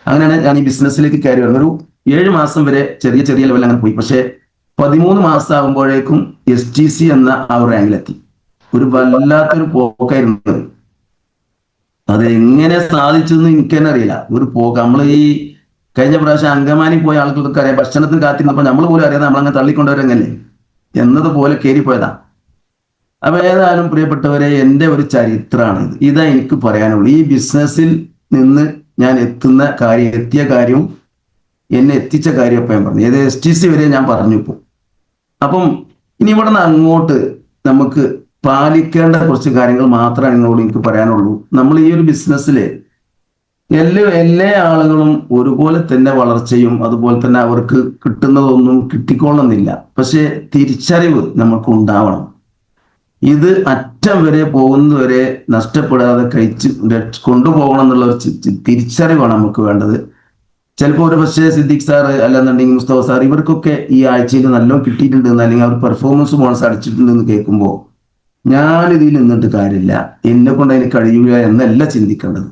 അങ്ങനെയാണ് ഞാൻ ഈ ബിസിനസ്സിലേക്ക് കയറി വരുന്നത്. ഒരു 7 മാസം വരെ ചെറിയ ചെറിയ ലെവലിൽ അങ്ങനെ പോയി. പക്ഷെ 13 മാസം ആകുമ്പോഴേക്കും STC എന്ന ആ ഒരു റാങ്കിലെത്തി. ഒരു വല്ലാത്തൊരു പോക്കായിരുന്നു. അത് എങ്ങനെ സാധിച്ചു എന്ന് എനിക്ക് തന്നെ അറിയില്ല. ഒരു പോക്ക്. നമ്മൾ ഈ കഴിഞ്ഞ പ്രാവശ്യം അങ്കമാലി പോയ ആളുകൾക്കൊക്കെ അറിയാം, ഭക്ഷണത്തിന് കാത്തിരുന്നപ്പോൾ നമ്മൾ പോലും അറിയാതെ നമ്മളങ്ങനെ തള്ളിക്കൊണ്ടുവരങ്ങനെ എന്നതുപോലെ കയറിപ്പോയതാ. അപ്പൊ ഏതായാലും പ്രിയപ്പെട്ടവരെ, എൻ്റെ ഒരു ചരിത്രമാണ് ഇത്. ഇതാ എനിക്ക് പറയാനുള്ളൂ. ഈ ബിസിനസ്സിൽ നിന്ന് ഞാൻ എത്തിയ കാര്യവും എന്നെ എത്തിച്ച കാര്യമൊക്കെ ഞാൻ പറഞ്ഞു. ഏത് STC വരെ ഞാൻ പറഞ്ഞു ഇപ്പോൾ. അപ്പം ഇനി ഇവിടെ നിന്ന് അങ്ങോട്ട് നമുക്ക് പാലിക്കേണ്ട കുറച്ച് കാര്യങ്ങൾ മാത്രമേ നിങ്ങളോട് എനിക്ക് പറയാനുള്ളൂ. നമ്മൾ ഈ ഒരു ബിസിനസ്സിൽ എല്ലാ ആളുകളും ഒരുപോലെ തന്നെ വളർച്ചയും അതുപോലെ തന്നെ അവർക്ക് കിട്ടുന്നതൊന്നും കിട്ടിക്കൊള്ളുന്നില്ല. പക്ഷെ തിരിച്ചറിവ് നമുക്ക് ഉണ്ടാവണം. ഇത് അറ്റം വരെ പോകുന്നവരെ നഷ്ടപ്പെടാതെ കൊണ്ടുപോകണം എന്നുള്ള ഒരു തിരിച്ചറിവാണ് നമുക്ക് വേണ്ടത്. ചിലപ്പോൾ ഒരു പക്ഷേ സിദ്ദിഖ് സാറ് അല്ലെന്നുണ്ടെങ്കിൽ മുസ്തഫ സാർ ഇവർക്കൊക്കെ ഈ ആഴ്ചയിൽ നല്ലോണം കിട്ടിയിട്ടുണ്ടെന്ന് അല്ലെങ്കിൽ അവർ പെർഫോമൻസ് ബോണസ് അടിച്ചിട്ടുണ്ടെന്ന് കേൾക്കുമ്പോൾ ഞാനിതിൽ നിന്നിട്ട് കാര്യമില്ല, എന്നെ കൊണ്ട് അതിന് കഴിയൂല എന്നല്ല ചിന്തിക്കേണ്ടത്.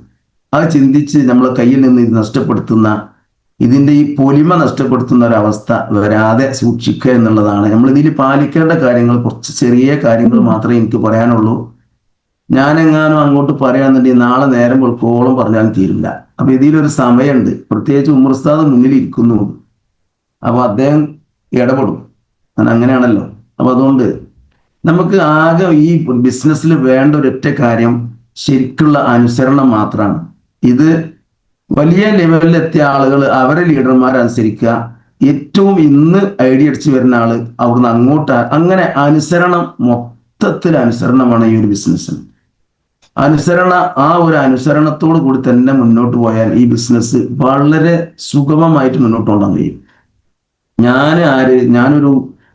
അത് ചിന്തിച്ച് നമ്മളെ കയ്യിൽ നിന്ന് ഇത് നഷ്ടപ്പെടുത്തുന്ന ഇതിന്റെ ഈ പൊലിമ നഷ്ടപ്പെടുത്തുന്ന ഒരവസ്ഥ വരാതെ സൂക്ഷിക്കുക എന്നുള്ളതാണ് നമ്മൾ ഇതിൽ പാലിക്കേണ്ട കാര്യങ്ങൾ. കുറച്ച് ചെറിയ കാര്യങ്ങൾ മാത്രമേ എനിക്ക് പറയാനുള്ളൂ. ഞാനെങ്ങാനും അങ്ങോട്ട് പറയാന്നുണ്ടെങ്കിൽ നാളെ നേരം വെളുക്കോളം പറഞ്ഞാലും തീരില്ല. അപ്പൊ ഇതിലൊരു സമയമുണ്ട്, പ്രത്യേകിച്ച് ഉമർ ഉസ്താദ് മുന്നിൽ ഇരിക്കുന്നു, അപ്പൊ അദ്ദേഹം ഇടപെടും. അങ്ങനെയാണല്ലോ. അപ്പൊ അതുകൊണ്ട് നമുക്ക് ആകെ ഈ ബിസിനസ്സിൽ വേണ്ട ഒരൊറ്റ കാര്യം ശരിക്കുള്ള അനുസരണം മാത്രമാണ്. ഇത് വലിയ ലെവലിലെത്തിയ ആളുകൾ അവരെ ലീഡർമാരനുസരിക്കുക. ഏറ്റവും ഇന്ന് ഐഡിയ അടിച്ചു വരുന്ന ആള് അവിടുന്ന് അങ്ങോട്ട് അങ്ങനെ അനുസരണം, മൊത്തത്തിൽ അനുസരണമാണ് ഈ ഒരു ബിസിനസ്സിന്. ആ ഒരു അനുസരണത്തോടു കൂടി തന്നെ മുന്നോട്ട് പോയാൽ ഈ ബിസിനസ് വളരെ സുഗമമായിട്ട് മുന്നോട്ട് കൊണ്ടുപോകാൻ കഴിയും. ഞാനൊരു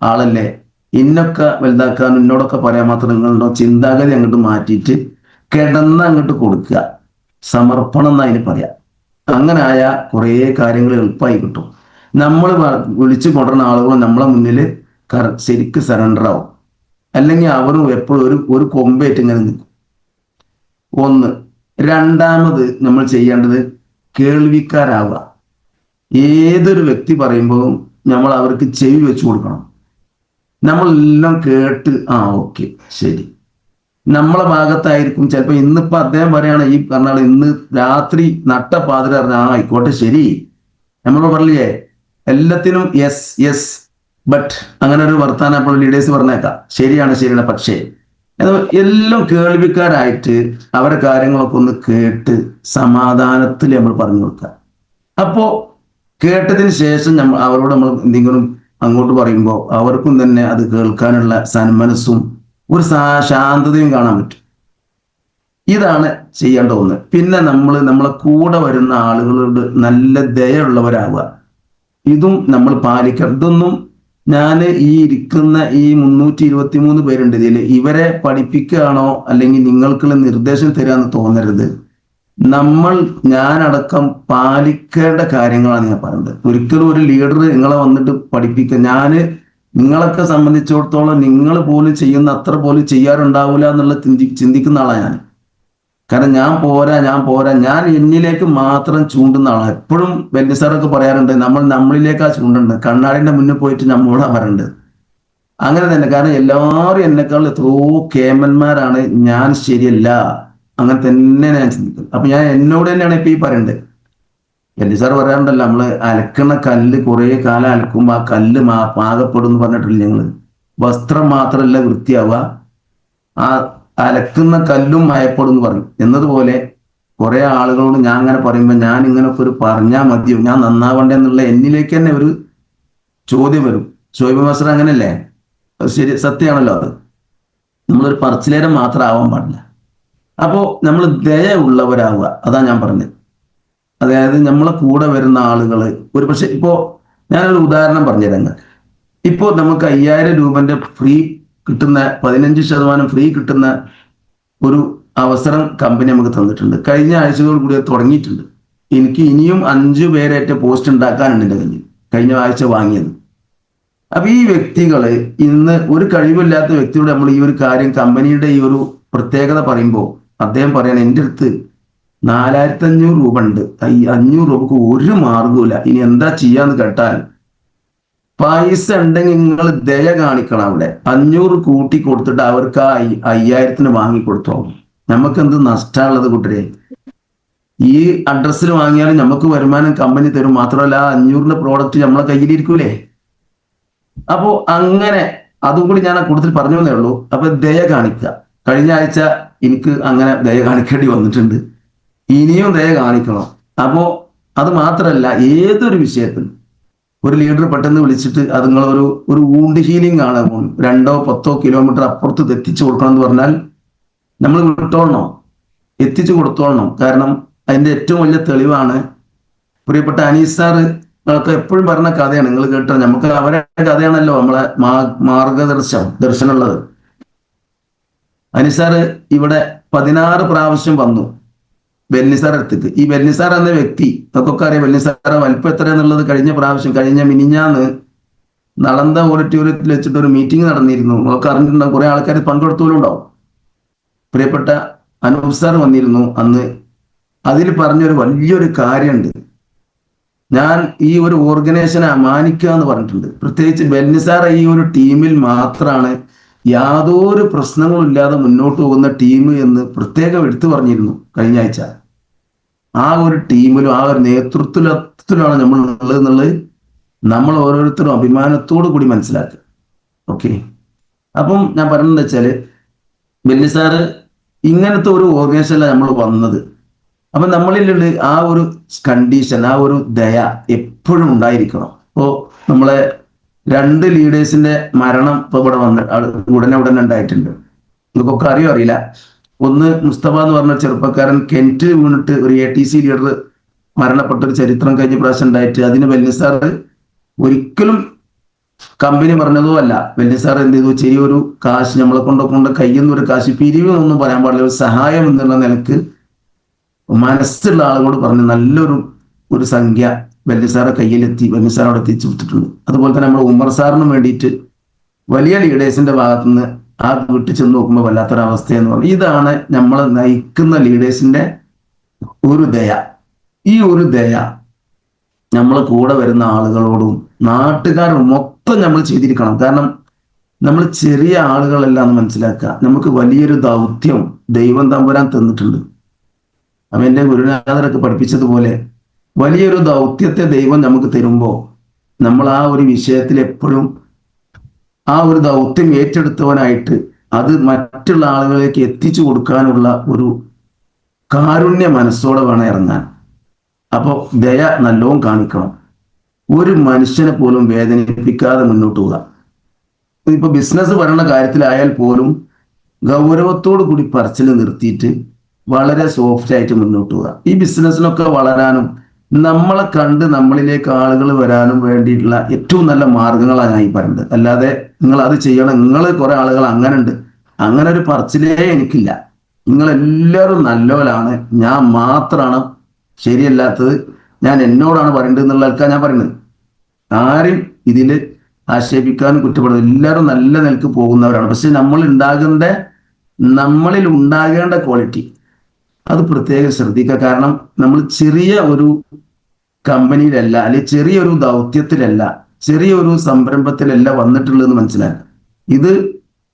ആളല്ലേ, ഇന്നൊക്കെ വലുതാക്കാൻ എന്നോടൊക്കെ പറയാൻ മാത്രം നിങ്ങളുടെ ചിന്താഗതി അങ്ങോട്ട് മാറ്റിയിട്ട് കിടന്ന് അങ്ങോട്ട് കൊടുക്കുക, സമർപ്പണം എന്ന് അതിന് പറയാം. അങ്ങനെ ആയാൽ കുറേ കാര്യങ്ങൾ എളുപ്പമായി കിട്ടും. നമ്മൾ വിളിച്ചു കൊണ്ടുവരുന്ന ആളുകൾ നമ്മളെ മുന്നിൽ ശരിക്ക് സറണ്ടർ ആവും. അല്ലെങ്കിൽ അവരും എപ്പോഴും ഒരു കൊമ്പേറ്റ് ഇങ്ങനെ നിൽക്കും. ഒന്ന്. രണ്ടാമത് നമ്മൾ ചെയ്യേണ്ടത് കേൾവിക്കാരാവുക. ഏതൊരു വ്യക്തി പറയുമ്പോഴും നമ്മൾ അവർക്ക് ചെവി വെച്ചു കൊടുക്കണം. നമ്മളെല്ലാം കേട്ട് ഓക്കെ ശരി, നമ്മളെ ഭാഗത്തായിരിക്കും. ചിലപ്പോൾ ഇന്നിപ്പോ അദ്ദേഹം പറയാണ്, ഈ പറഞ്ഞാൽ ഇന്ന് രാത്രി നട്ടപ്പാതിര പറഞ്ഞ ആയിക്കോട്ടെ ശരി, നമ്മൾ പറഞ്ഞില്ലേ എല്ലാത്തിനും യെസ് യെസ് ബട്ട് അങ്ങനെ ഒരു വർത്താനം അപ്പോൾ ലീഡേഴ്സ് പറഞ്ഞേക്കാം. ശരിയാണ് പക്ഷേ എല്ലാം കേൾവിക്കാരായിട്ട് അവരെ കാര്യങ്ങളൊക്കെ ഒന്ന് കേട്ട് സമാധാനത്തിൽ നമ്മൾ പറഞ്ഞു കൊടുക്കുക. അപ്പോ കേട്ടതിന് ശേഷം അവരോട് നമ്മൾ എന്തെങ്കിലും അങ്ങോട്ട് പറയുമ്പോൾ അവർക്കും തന്നെ അത് കേൾക്കാനുള്ള സന്മനസ്സും ഒരു ശാന്തതയും കാണാൻ പറ്റും. ഇതാണ് ചെയ്യേണ്ട ഒന്ന്. പിന്നെ നമ്മളെ കൂടെ വരുന്ന ആളുകളോട് നല്ല ദയുള്ളവരാവുക. ഇതും നമ്മൾ പാലിക്കണം. ഇതൊന്നും ഞാൻ ഈ ഇരിക്കുന്ന ഈ 323 പേരുണ്ട് ഇതിൽ, ഇവരെ പഠിപ്പിക്കുകയാണോ അല്ലെങ്കിൽ നിങ്ങൾക്കുള്ള നിർദ്ദേശം തരാന്ന് തോന്നരുത്. ഞാനടക്കം പാലിക്കേണ്ട കാര്യങ്ങളാണ് ഞാൻ പറയുന്നത്. ഒരിക്കലും ഒരു ലീഡർ നിങ്ങളെ വന്നിട്ട് പഠിപ്പിക്കുക, നിങ്ങളൊക്കെ സംബന്ധിച്ചിടത്തോളം നിങ്ങൾ പോലും ചെയ്യുന്ന അത്ര പോലും ചെയ്യാറുണ്ടാവില്ല എന്നുള്ള ചിന്തിക്കുന്ന ആളാണ് ഞാൻ. കാരണം ഞാൻ എന്നിലേക്ക് മാത്രം ചൂണ്ടുന്ന ആളാണ്. എപ്പോഴും വെല്ലി സാറൊക്കെ പറയാറുണ്ട്, നമ്മളിലേക്കാ ചൂണ്ടുണ്ട്, കണ്ണാടിന്റെ മുന്നിൽ പോയിട്ട് നമ്മളോടാ പറയണ്ടത്. അങ്ങനെ തന്നെ. കാരണം എല്ലാവരും എന്നെക്കാൾ എത്രയോ കേമന്മാരാണ്, ഞാൻ ശരിയല്ല, അങ്ങനെ തന്നെ ഞാൻ ചിന്തിക്കും. അപ്പൊ ഞാൻ എന്നോട് തന്നെയാണ് ഇപ്പൊ ഈ പറയണ്ടത്. വെല്ലി സാർ പറയാറുണ്ടല്ലോ, നമ്മള് അലക്കുന്ന കല്ല് കുറെ കാലം അലക്കുമ്പോ ആ കല്ല് പാകപ്പെടും എന്ന് പറഞ്ഞിട്ടില്ല ഞങ്ങള്. വസ്ത്രം മാത്രമല്ല വൃത്തിയാവുക, ആ അലക്കുന്ന കല്ലും മയപ്പെടും എന്ന് പറഞ്ഞു. എന്നതുപോലെ കുറെ ആളുകളോട് ഞാൻ അങ്ങനെ പറയുമ്പോൾ ഞാൻ ഇങ്ങനൊക്കെ ഒരു പറഞ്ഞാൽ മതിയോ, ഞാൻ നന്നാവണ്ടേ എന്നുള്ള എന്നിലേക്ക് തന്നെ ഒരു ചോദ്യം വരും. ഷോയിബ് മാസ്റ്റർ അങ്ങനെയല്ലേ? ശരി, സത്യമാണല്ലോ. അത് നമ്മളൊരു പറച്ചിലേരം മാത്രം ആവാൻ പാടില്ല. അപ്പോ നമ്മൾ ദയ ഉള്ളവരാവുക, അതാ ഞാൻ പറഞ്ഞത്. അതായത് നമ്മളെ കൂടെ വരുന്ന ആളുകള് ഒരു പക്ഷെ ഇപ്പോ ഞാനൊരു ഉദാഹരണം പറഞ്ഞുതരാം. ഇപ്പോ നമുക്ക് 5000 രൂപന്റെ ഫ്രീ കിട്ടുന്ന 15% ഫ്രീ കിട്ടുന്ന ഒരു അവസരം കമ്പനി നമുക്ക് തന്നിട്ടുണ്ട്. കഴിഞ്ഞ ആഴ്ചകൾ കൂടി തുടങ്ങിയിട്ടുണ്ട്. എനിക്ക് ഇനിയും 5 പേരേറ്റ പോസ്റ്റ് ഉണ്ടാക്കാനുണ്ട് എൻ്റെ കയ്യിൽ, കഴിഞ്ഞ ആഴ്ച വാങ്ങിയത്. അപ്പൊ ഈ വ്യക്തികള് ഇന്ന് ഒരു കഴിവില്ലാത്ത വ്യക്തിയോട് നമ്മൾ ഈ ഒരു കാര്യം, കമ്പനിയുടെ ഈ ഒരു പ്രത്യേകത പറയുമ്പോൾ അദ്ദേഹം പറയണം, എൻ്റെ അടുത്ത് 4500 രൂപ ഉണ്ട്, 500 രൂപക്ക് ഒരു മാർഗമില്ല, ഇനി എന്താ ചെയ്യാന്ന് കേട്ടാൽ പൈസ ഉണ്ടെങ്കിൽ നിങ്ങൾ ദയ കാണിക്കണം. അവിടെ 500 കൂട്ടി കൊടുത്തിട്ട് അവർക്ക് ആ 5000ത്തിന് വാങ്ങിക്കൊടുത്തോ. നമുക്ക് എന്ത് നഷ്ടമുള്ളത് കൂട്ടരെ? ഈ അഡ്രസ്സിൽ വാങ്ങിയാലും നമുക്ക് വരുമാനം കമ്പനി തരും. മാത്രമല്ല 500ന്റെ പ്രോഡക്റ്റ് നമ്മളെ കയ്യിലിരിക്കൂലേ? അപ്പോ അങ്ങനെ അതും കൂടി ഞാൻ കൂടുതൽ പറഞ്ഞു തന്നേ ഉള്ളൂ. അപ്പൊ ദയ കാണിക്കുക. കഴിഞ്ഞ ആഴ്ച എനിക്ക് അങ്ങനെ ദയ കാണിക്കേണ്ടി വന്നിട്ടുണ്ട്, ഇനിയും ദയ കാണിക്കണം. അപ്പോ അത് മാത്രമല്ല, ഏതൊരു വിഷയത്തിൽ ഒരു ലീഡർ പെട്ടെന്ന് വിളിച്ചിട്ട് അത് ഒരു വൂണ്ട് ഹീലിംഗ് ആണ്, 2-10 കിലോമീറ്റർ അപ്പുറത്ത് എത്തിച്ചു കൊടുക്കണം എന്ന് പറഞ്ഞാൽ നമ്മൾ വിട്ടോളണം, എത്തിച്ചു കൊടുത്തോളണം. കാരണം അതിന്റെ ഏറ്റവും വലിയ തെളിവാണ് പ്രിയപ്പെട്ട അനീസ് സാറ് ഒക്കെ എപ്പോഴും പറഞ്ഞ കഥയാണ് നിങ്ങൾ കേട്ടോ. നമുക്ക് അവരുടെ കഥയാണല്ലോ നമ്മളെ ദർശനമുള്ളത്. അനീസ് സാറ് ഇവിടെ 16 പ്രാവശ്യം വന്നു ബെന്നിസാർ അടുത്തേക്ക്. ഈ ബെന്നിസാർ എന്ന വ്യക്തി നമുക്കൊക്കെ അറിയാം. ബെന്നിസാറെ വലിപ്പം എത്ര എന്നുള്ളത് കഴിഞ്ഞ മിനിഞ്ഞാന്ന് നളന്ദ ഓഡിറ്റോറിയത്തിൽ വെച്ചിട്ട് ഒരു മീറ്റിംഗ് നടന്നിരുന്നു. നമുക്ക് അറിഞ്ഞിട്ടുണ്ടാവും, കുറെ ആൾക്കാർ പങ്കെടുത്തോലും ഉണ്ടാവും. പ്രിയപ്പെട്ട അനൂപ് സാർ വന്നിരുന്നു അന്ന്. അതിൽ പറഞ്ഞൊരു വലിയൊരു കാര്യമുണ്ട്. ഞാൻ ഈ ഒരു ഓർഗനൈസേഷനെ മാനിക്കുക എന്ന് പറഞ്ഞിട്ടുണ്ട്. പ്രത്യേകിച്ച് ബെന്നിസാർ ഈ ഒരു ടീമിൽ മാത്രമാണ് യാതൊരു പ്രശ്നങ്ങളും ഇല്ലാതെ മുന്നോട്ട് പോകുന്ന ടീം എന്ന് പ്രത്യേകം എടുത്തു പറഞ്ഞിരുന്നു കഴിഞ്ഞ ആഴ്ച. ആ ഒരു ടീമിലും ആ ഒരു നേതൃത്വത്തിലാണ് നമ്മൾ ഉള്ളത് എന്നുള്ളത് നമ്മൾ ഓരോരുത്തരും അഭിമാനത്തോടു കൂടി മനസ്സിലാക്കുക. ഓക്കെ, അപ്പം ഞാൻ പറഞ്ഞത് വെച്ചാല് ബെന്നിസാറ് ഇങ്ങനത്തെ ഒരു ഓർഗനൈസേഷനിലാണ് നമ്മൾ വന്നത്. അപ്പൊ നമ്മളിലുള്ള ആ ഒരു കണ്ടീഷൻ, ആ ഒരു ദയ എപ്പോഴും ഉണ്ടായിരിക്കണം. ഇപ്പോ നമ്മളെ 2 ലീഡേഴ്സിന്റെ മരണം ഇപ്പൊ ഇവിടെ ഉടനെ ഉണ്ടായിട്ടുണ്ട്. നിങ്ങൾക്കൊക്കെ അറിയില്ല. ഒന്ന് മുസ്തഫ എന്ന് പറഞ്ഞ ചെറുപ്പക്കാരൻ കെൻറ്റ് വീണിട്ട് ഒരു ATC ലീഡർ മരണപ്പെട്ട ഒരു ചരിത്രം കഴിഞ്ഞ പ്രാവശ്യം ഉണ്ടായിട്ട് അതിന് ബെന്നിസാർ ഒരിക്കലും കമ്പനി പറഞ്ഞതോ അല്ല. ബെന്നിസാർ എന്ത് ചെയ്തു, ചെറിയൊരു കാശ് നമ്മളെ കൊണ്ട് കയ്യുന്ന ഒരു കാശ് പിരിവ് എന്നൊന്നും പറയാൻ പാടില്ല, ഒരു സഹായം എന്നുള്ള നിലക്ക് മനസ്സുള്ള ആളുകളോട് പറഞ്ഞ് നല്ലൊരു സംഖ്യ ബെന്നിസാറെ കയ്യിലെത്തി, ബെന്നിസാർ അവിടെ എത്തിച്ചു കൊടുത്തിട്ടുണ്ട്. അതുപോലെ തന്നെ നമ്മൾ ഉമർ സാറിന് വേണ്ടിയിട്ട് വലിയ ലീഡേഴ്സിന്റെ ഭാഗത്തുനിന്ന് ആ വീട്ടിൽ ചെന്ന് നോക്കുമ്പോൾ വല്ലാത്തൊരവസ്ഥയെന്ന് പറഞ്ഞു. ഇതാണ് നമ്മളെ നയിക്കുന്ന ലീഡേഴ്സിന്റെ ഒരു ദയ. ഈ ഒരു ദയ നമ്മളെ കൂടെ വരുന്ന ആളുകളോടും നാട്ടുകാരോടും മൊത്തം നമ്മൾ ചെയ്തിരിക്കണം. കാരണം നമ്മൾ ചെറിയ ആളുകളല്ല എന്ന് മനസ്സിലാക്കുക. നമുക്ക് വലിയൊരു ദൗത്യം ദൈവം തമ്പുരാൻ തന്നിട്ടുണ്ട്. അവൻ എൻ്റെ ഗുരുനാഥരൊക്കെ പഠിപ്പിച്ചതുപോലെ വലിയൊരു ദൗത്യത്തെ ദൈവം നമുക്ക് തരുമ്പോൾ നമ്മൾ ആ ഒരു വിഷയത്തിൽ എപ്പോഴും ആ ഒരു ദൗത്യം ഏറ്റെടുത്തവനായിട്ട് അത് മറ്റുള്ള ആളുകളിലേക്ക് എത്തിച്ചു കൊടുക്കാനുള്ള ഒരു കാരുണ്യ മനസ്സോടെ വേണം ഇറങ്ങാൻ. അപ്പോൾ ദയ നല്ലോണം കാണിക്കണം. ഒരു മനുഷ്യനെ പോലും വേദനിപ്പിക്കാതെ മുന്നോട്ട് പോവുക. ഇപ്പൊ ബിസിനസ് പറയുന്ന കാര്യത്തിലായാൽ പോലും ഗൗരവത്തോടു കൂടി പറച്ചിൽ നിർത്തിയിട്ട് വളരെ സോഫ്റ്റ് ആയിട്ട് മുന്നോട്ട് പോവുക. ഈ ബിസിനസ്സിനൊക്കെ വളരാനും നമ്മളെ കണ്ട് നമ്മളിലേക്ക് ആളുകൾ വരാനും വേണ്ടിയിട്ടുള്ള ഏറ്റവും നല്ല മാർഗങ്ങളാണ് ഞാൻ ഈ പറയുന്നത്. അല്ലാതെ നിങ്ങൾ അത് ചെയ്യണം, നിങ്ങൾ കുറെ ആളുകൾ അങ്ങനെ ഉണ്ട്, അങ്ങനെ ഒരു പറച്ചിലേ എനിക്കില്ല. നിങ്ങളെല്ലാവരും നല്ലവരാണ്, ഞാൻ മാത്രമാണ് ശരിയല്ലാത്തത്, ഞാൻ എന്നോടാണ് പറയേണ്ടത് എന്നുള്ള ആൾക്കാർ ഞാൻ പറയുന്നത്. ആരും ഇതിൽ ആക്ഷേപിക്കാനും കുറ്റപ്പെടുന്നത്, എല്ലാവരും നല്ല നിലക്ക് പോകുന്നവരാണ്. പക്ഷെ നമ്മളിൽ ഉണ്ടാകേണ്ട ക്വാളിറ്റി അത് പ്രത്യേകം ശ്രദ്ധിക്കുക. കാരണം നമ്മൾ ചെറിയ ഒരു കമ്പനിയിലല്ല, അല്ലെങ്കിൽ ചെറിയൊരു ദൗത്യത്തിലല്ല, ചെറിയൊരു സംരംഭത്തിലല്ല വന്നിട്ടുള്ളതെന്ന് മനസ്സിലാക്കുക. ഇത്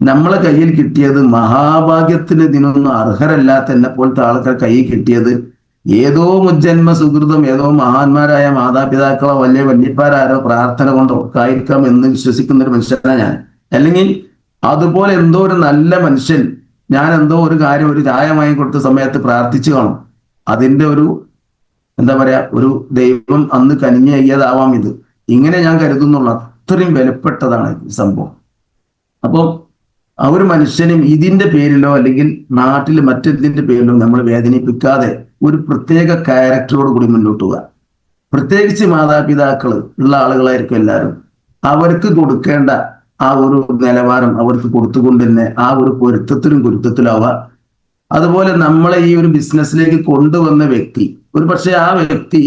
നമ്മളെ കയ്യിൽ കിട്ടിയത് മഹാഭാഗ്യത്തിന് ഇതിനൊന്നും അർഹരല്ലാത്ത എന്നെ പോലത്തെ ആൾക്കാർ കയ്യിൽ കിട്ടിയത് ഏതോ മുജ്ജന്മ സുഹൃതം, ഏതോ മഹാന്മാരായ മാതാപിതാക്കളോ വലിയ വല്യപ്പാരോ പ്രാർത്ഥന കൊണ്ടോ ഒക്കെ ആയിരിക്കാം എന്ന് വിശ്വസിക്കുന്ന ഒരു മനുഷ്യനാണ് ഞാൻ. അല്ലെങ്കിൽ അതുപോലെ എന്തോ ഒരു നല്ല മനുഷ്യൻ, ഞാൻ എന്തോ ഒരു കാര്യം ഒരു ചായ വാങ്ങി കൊടുത്ത സമയത്ത് പ്രാർത്ഥിച്ചു കാണും. അതിന്റെ ഒരു എന്താ പറയാ, ഒരു ദൈവം അന്ന് കനിഞ്ഞതാവാം ഇത്. ഇങ്ങനെ ഞാൻ കരുതുന്നുള്ള അത്രയും വിലപ്പെട്ടതാണ് ഈ സംഭവം. അപ്പോൾ ആ ഒരു മനുഷ്യനും ഇതിന്റെ പേരിലോ അല്ലെങ്കിൽ നാട്ടിൽ മറ്റെന്തിന്റെ പേരിലോ നമ്മൾ വേദനിപ്പിക്കാതെ ഒരു പ്രത്യേക ക്യാരക്ടറോട് കൂടി മുന്നോട്ട് പോവുക. പ്രത്യേകിച്ച് മാതാപിതാക്കൾ ഉള്ള ആളുകളായിരിക്കും എല്ലാവരും. അവർക്ക് കൊടുക്കേണ്ട ആ ഒരു നിലവാരം അവർക്ക് കൊടുത്തുകൊണ്ട് തന്നെ ആ ഒരു പൊരുത്തത്തിലാവുക. അതുപോലെ നമ്മളെ ഈ ഒരു ബിസിനസ്സിലേക്ക് കൊണ്ടുവന്ന വ്യക്തി, ഒരു പക്ഷെ ആ വ്യക്തി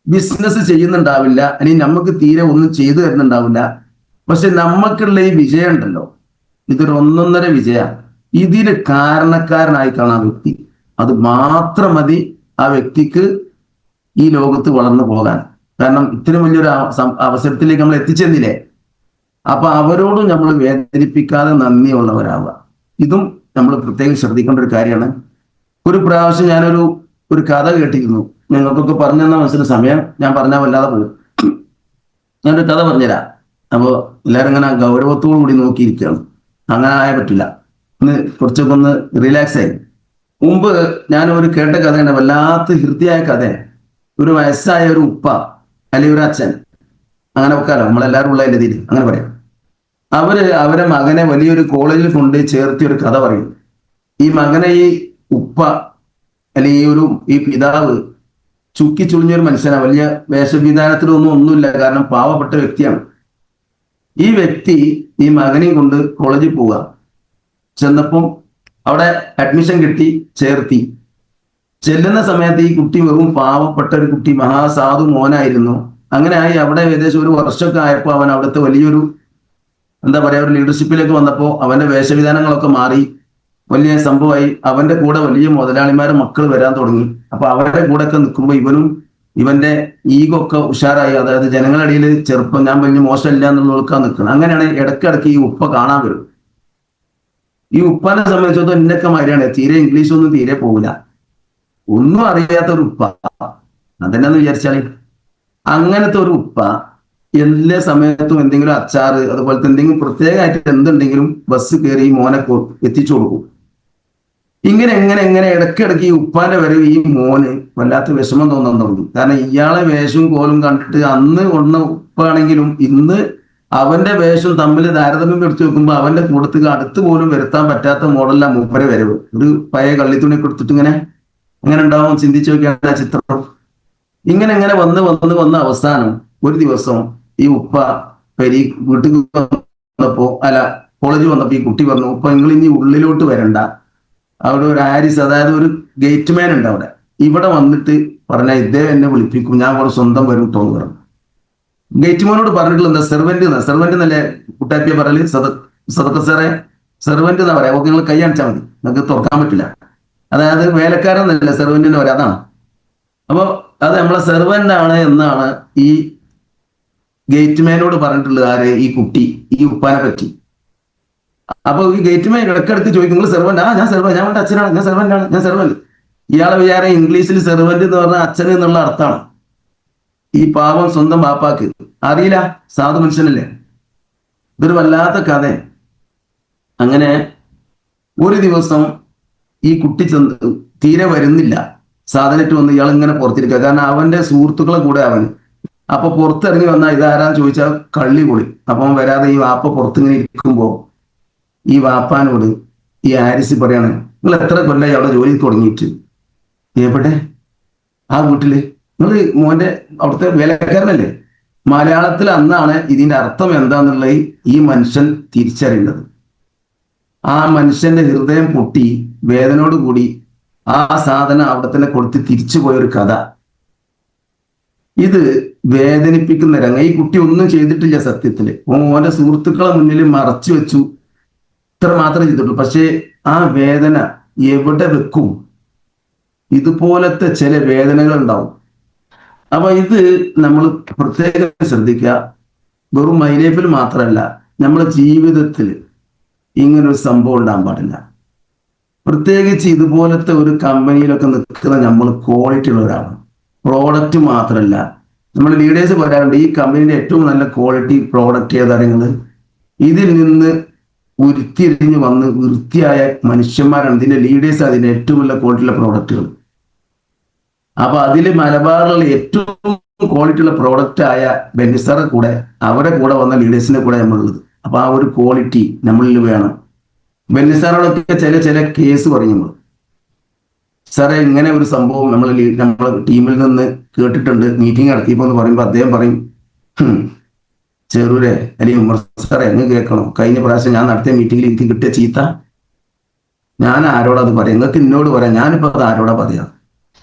ബിസിനസ് ചെയ്യുന്നുണ്ടാവില്ല, അല്ലെങ്കിൽ നമുക്ക് തീരെ ഒന്നും ചെയ്തു തരുന്നുണ്ടാവില്ല. പക്ഷെ നമുക്കുള്ള ഈ വിജയം ഉണ്ടല്ലോ, ഇതൊരു 1.5 വിജയം. ഇതിന് കാരണക്കാരനായി കാണാൻ വ്യക്തി, അത് മാത്രം മതി ആ വ്യക്തിക്ക് ഈ ലോകത്ത് വളർന്നു പോകാൻ. കാരണം ഇത്രയും വലിയൊരു അവസരത്തിലേക്ക് നമ്മൾ എത്തിച്ചെന്നില്ലേ. അപ്പൊ അവരോടും നമ്മൾ വേദനിപ്പിക്കാതെ നന്ദിയുള്ളവരാവുക. ഇതും നമ്മൾ പ്രത്യേകം ശ്രദ്ധിക്കേണ്ട ഒരു കാര്യമാണ്. ഒരു പ്രാവശ്യം ഞാനൊരു കഥ കേട്ടിരുന്നു. നിങ്ങൾക്കൊക്കെ പറഞ്ഞു തന്ന മനസ്സിന് സമയം ഞാൻ പറഞ്ഞാൽ വല്ലാതെ പോകും. ഞാനൊരു കഥ പറഞ്ഞുതരാം. അപ്പോൾ എല്ലാവരും ഇങ്ങനെ ഗൗരവത്തോടു കൂടി നോക്കിയിരിക്കുകയാണ്. അങ്ങനെ ആയാൽ പറ്റില്ല. കുറച്ചൊക്കെ ഒന്ന് റിലാക്സ് ആയി. മുമ്പ് ഞാൻ ഒരു കേട്ട കഥയാണ്, വല്ലാത്ത ഹൃദ്യമായ കഥ. ഒരു വയസ്സായ ഒരു ഉപ്പ അല്ലെങ്കിൽ ഒരു അച്ഛൻ, അങ്ങനെ വെക്കാലോ, നമ്മളെല്ലാവരും ഉള്ള രീതിയിൽ അങ്ങനെ പറയാം. അവരെ മകനെ വലിയൊരു കോളേജിൽ കൊണ്ട് ചേർത്തി ഒരു കഥ പറയും. ഈ മകനെ ഈ ഉപ്പ അല്ലെങ്കിൽ ഈ പിതാവ് ചുക്കി ചുളിഞ്ഞൊരു മനുഷ്യനാണ്, വലിയ വേഷവിധാനത്തിലൊന്നും ഒന്നുമില്ല, കാരണം പാവപ്പെട്ട വ്യക്തിയാണ്. ഈ വ്യക്തി ഈ മകനെയും കൊണ്ട് കോളേജിൽ പോവുക. ചെന്നപ്പം അവിടെ അഡ്മിഷൻ കിട്ടി, ചേർത്തി. ചെല്ലുന്ന സമയത്ത് ഈ കുട്ടി വെറും പാവപ്പെട്ട ഒരു കുട്ടി, മഹാസാധു മോനായിരുന്നു. അങ്ങനെ ആയി അവിടെ ഏകദേശം ഒരു വർഷമൊക്കെ ആയപ്പോൾ അവൻ അവിടുത്തെ വലിയൊരു എന്താ പറയാ ഒരു ലീഡർഷിപ്പിലേക്ക് വന്നപ്പോൾ അവന്റെ വേഷവിധാനങ്ങളൊക്കെ മാറി, വലിയ സംഭവമായി. അവന്റെ കൂടെ വലിയ മുതലാളിമാരെ മക്കൾ വരാൻ തുടങ്ങി. അപ്പൊ അവരുടെ കൂടെ ഒക്കെ നിൽക്കുമ്പോൾ ഇവന്റെ ഈഗോ ഒക്കെ ഉഷാറായി. അതായത് ജനങ്ങളുടെ ഇടയിൽ ചെറുപ്പം, ഞാൻ വലിയ മോശമില്ല എന്നുള്ളവർക്കാ നിൽക്കണം. അങ്ങനെയാണ് ഇടയ്ക്കിടയ്ക്ക് ഈ ഉപ്പ കാണാൻ വരും. ഈ ഉപ്പാനെ സംബന്ധിച്ചിടത്തോളം എന്നൊക്കെ മാതിരിയാണ്, തീരെ ഇംഗ്ലീഷൊന്നും തീരെ പോകില്ല, ഒന്നും അറിയാത്ത ഒരു ഉപ്പ. അതെന്നാന്ന് വിചാരിച്ചാല് അങ്ങനത്തെ ഒരു ഉപ്പ എല്ലാ സമയത്തും എന്തെങ്കിലും അച്ചാറ് അതുപോലത്തെ എന്തെങ്കിലും പ്രത്യേകമായിട്ട് എന്തുണ്ടെങ്കിലും ബസ് കയറി ഈ മോനെ എത്തിച്ചു കൊടുക്കും. ഇങ്ങനെ എങ്ങനെ ഇടയ്ക്കിടയ്ക്ക് ഈ ഉപ്പാന്റെ വരവ് ഈ മോന് വല്ലാത്ത വിഷമം തോന്നാൻ തുടങ്ങി. കാരണം ഇയാളെ വേഷവും കോലും കണ്ടിട്ട് അന്ന് കൊണ്ട ഉപ്പാണെങ്കിലും ഇന്ന് അവന്റെ വേഷം തമ്മിൽ താരതമ്യം എടുത്തു വെക്കുമ്പോൾ അവന്റെ കൂട്ടത്തിൽ അടുത്ത് പോലും വരുത്താൻ പറ്റാത്ത മോഡലിലാണ് മൂപ്പരെ വരവ്. ഒരു പഴയ കള്ളിത്തുണി കൊടുത്തിട്ട് ഇങ്ങനെ ഉണ്ടാവും. ചിന്തിച്ചു നോക്കിയാണ് ആ ചിത്രം. ഇങ്ങനെ വന്ന് അവസാനം ഒരു ദിവസം ഈ ഉപ്പ വീട്ടിൽ വന്നപ്പോ കോളേജിൽ വന്നപ്പോ ഈ കുട്ടി പറഞ്ഞു, ഉപ്പ നിങ്ങൾ ഇനി ഉള്ളിലോട്ട് വരണ്ട, അവിടെ ഒരു ആരിസ്, അതായത് ഒരു ഗേറ്റ് മാൻ ഉണ്ട് അവിടെ, ഇവിടെ വന്നിട്ട് പറഞ്ഞാൽ ഇദ്ദേഹം എന്നെ വിളിപ്പിക്കും, ഞാൻ അവിടെ സ്വന്തം വരും കേട്ടോ എന്ന് പറഞ്ഞു. ഗേറ്റ് മാനോട് പറഞ്ഞിട്ടുള്ള എന്താ, സെർവന്റ് എന്നല്ലേ കുട്ടാപ്പിയെ പറയല്, സദക്ക സാറേ സെർവന്റ് എന്നാ പറയാ. ഓക്കെ, നിങ്ങൾ കൈ അണിച്ചാൽ മതി, നിങ്ങൾക്ക് തുറക്കാൻ പറ്റില്ല. അതായത് വേലക്കാരൻ എന്നല്ല, സെർവന്റ് എന്ന് പറയാം, അതാണ്. അപ്പൊ അത് നമ്മളെ സെർവന്റ് ആണ് എന്നാണ് ഈ ഗേറ്റ് മാനോട് പറഞ്ഞിട്ടുള്ളത്. ആര്? ഈ കുട്ടി, ഈ ഉപ്പാനെ പറ്റി. അപ്പൊ ഈ ഗേറ്റ് മാൻ ഇടയ്ക്കിടയ്ക്ക് ചോദിക്കും, നിങ്ങൾ സെർവന്റ്? ഞാൻ സെർവന്റ്, ഞാൻ വേണ്ട അച്ഛനാണ്, ഞാൻ സെർവന്റ്. ഇയാളെ വിചാരം ഇംഗ്ലീഷിൽ സെർവന്റ് എന്ന് പറഞ്ഞാൽ അച്ഛൻ എന്നുള്ള അർത്ഥമാണ്. ഈ പാവം സ്വന്തം ബാപ്പാക്ക് അറിയില്ല, സാധു മനുഷ്യനല്ലേ. ഇതൊരു വല്ലാത്ത കഥ. അങ്ങനെ ഒരു ദിവസം ഈ കുട്ടി തീരെ വരുന്നില്ല, സാധനമായിട്ട് വന്ന് ഇയാൾ ഇങ്ങനെ പുറത്തിരിക്കുക. കാരണം അവന്റെ സുഹൃത്തുക്കളെ കൂടെ അവന്. അപ്പൊ പുറത്തിറങ്ങി വന്നാൽ ഇതാരാന്ന് ചോദിച്ചാൽ കള്ളി പൊളി. അപ്പം വരാതെ ഈ വാപ്പ പുറത്തിങ്ങനെ ഇരിക്കുമ്പോ ഈ വാപ്പാനോട് ഈ ആരിസ് പറയാണ്, നിങ്ങൾ എത്ര കൊല്ലായി അവിടെ ജോലി തുടങ്ങിയിട്ട്? എവിടെ? ആ വീട്ടില്. നിങ്ങൾ മോന്റെ അവിടുത്തെ വേലക്കാരനല്ലേ? മലയാളത്തിൽ അന്നാണ് ഇതിന്റെ അർത്ഥം എന്താന്നുള്ളത് ഈ മനുഷ്യൻ തിരിച്ചറിയുന്നത്. ആ മനുഷ്യന്റെ ഹൃദയം പൊട്ടി വേദനയോട് കൂടി ആ സാധനം അവിടെ തന്നെ കൊടുത്ത് തിരിച്ചു പോയൊരു കഥ. ഇത് വേദനിപ്പിക്കുന്ന രംഗം. ഈ കുട്ടി ഒന്നും ചെയ്തിട്ടില്ല സത്യത്തില്. ഓന്റെ സുഹൃത്തുക്കളെ മുന്നിൽ മറച്ചു വെച്ചു, ഇത്ര മാത്രമേ ചെയ്തിട്ടുള്ളൂ. പക്ഷേ ആ വേദന എവിടെ വെക്കും? ഇതുപോലത്തെ ചില വേദനകൾ ഉണ്ടാവും. അപ്പൊ ഇത് നമ്മൾ പ്രത്യേകം ശ്രദ്ധിക്കുക. വെറും മൈ ലൈഫിൽ മാത്രമല്ല, നമ്മുടെ ജീവിതത്തിൽ ഇങ്ങനൊരു സംഭവം ഉണ്ടാകാൻ പാടില്ല. പ്രത്യേകിച്ച് ഇതുപോലത്തെ ഒരു കമ്പനിയിലൊക്കെ നിൽക്കുന്ന നമ്മൾ ക്വാളിറ്റി ഉള്ള ഒരാളാണ്. പ്രോഡക്റ്റ് മാത്രമല്ല, നമ്മൾ ലീഡേഴ്സ് പറയാറുണ്ട് ഈ കമ്പനിയുടെ ഏറ്റവും നല്ല ക്വാളിറ്റി പ്രോഡക്റ്റ് ഏതാണെങ്കിലും ഇതിൽ നിന്ന് ഉരുത്തിരിഞ്ഞ് വന്ന് വൃത്തിയായ മനുഷ്യന്മാരാണ് ഇതിന്റെ ലീഡേഴ്സ്, അതിന്റെ ഏറ്റവും നല്ല ക്വാളിറ്റിയുള്ള പ്രോഡക്റ്റുകൾ. അപ്പൊ അതിൽ മലബാറിലുള്ള ഏറ്റവും ക്വാളിറ്റി ഉള്ള പ്രോഡക്റ്റ് ആയ ബെന്നിസാറെ കൂടെ അവരെ കൂടെ വന്ന ലീഡേഴ്സിന്റെ കൂടെ നമ്മളുള്ളത്. അപ്പൊ ആ ഒരു ക്വാളിറ്റി നമ്മളിൽ വേണം. ബെന്നിസാറോടൊക്കെ ചില കേസ് പറയും നമ്മൾ, സാറേ ഇങ്ങനെ ഒരു സംഭവം നമ്മളെ ടീമിൽ നിന്ന് കേട്ടിട്ടുണ്ട്, മീറ്റിംഗ് നടത്തിയപ്പോ എന്ന് പറയുമ്പോൾ അദ്ദേഹം പറയും, ചെറൂരെ അല്ലെങ്കിൽ ഉമർ സാറേ എങ്ങ് കേൾക്കണം, കഴിഞ്ഞ പ്രാവശ്യം ഞാൻ നടത്തിയ മീറ്റിംഗിൽ എനിക്ക് കിട്ടിയ ചീത്ത ഞാൻ ആരോടത് പറയാം, നിങ്ങൾക്ക് എന്നോട് പറയാം, ഞാനിപ്പോ അത് ആരോടാ പറയാം.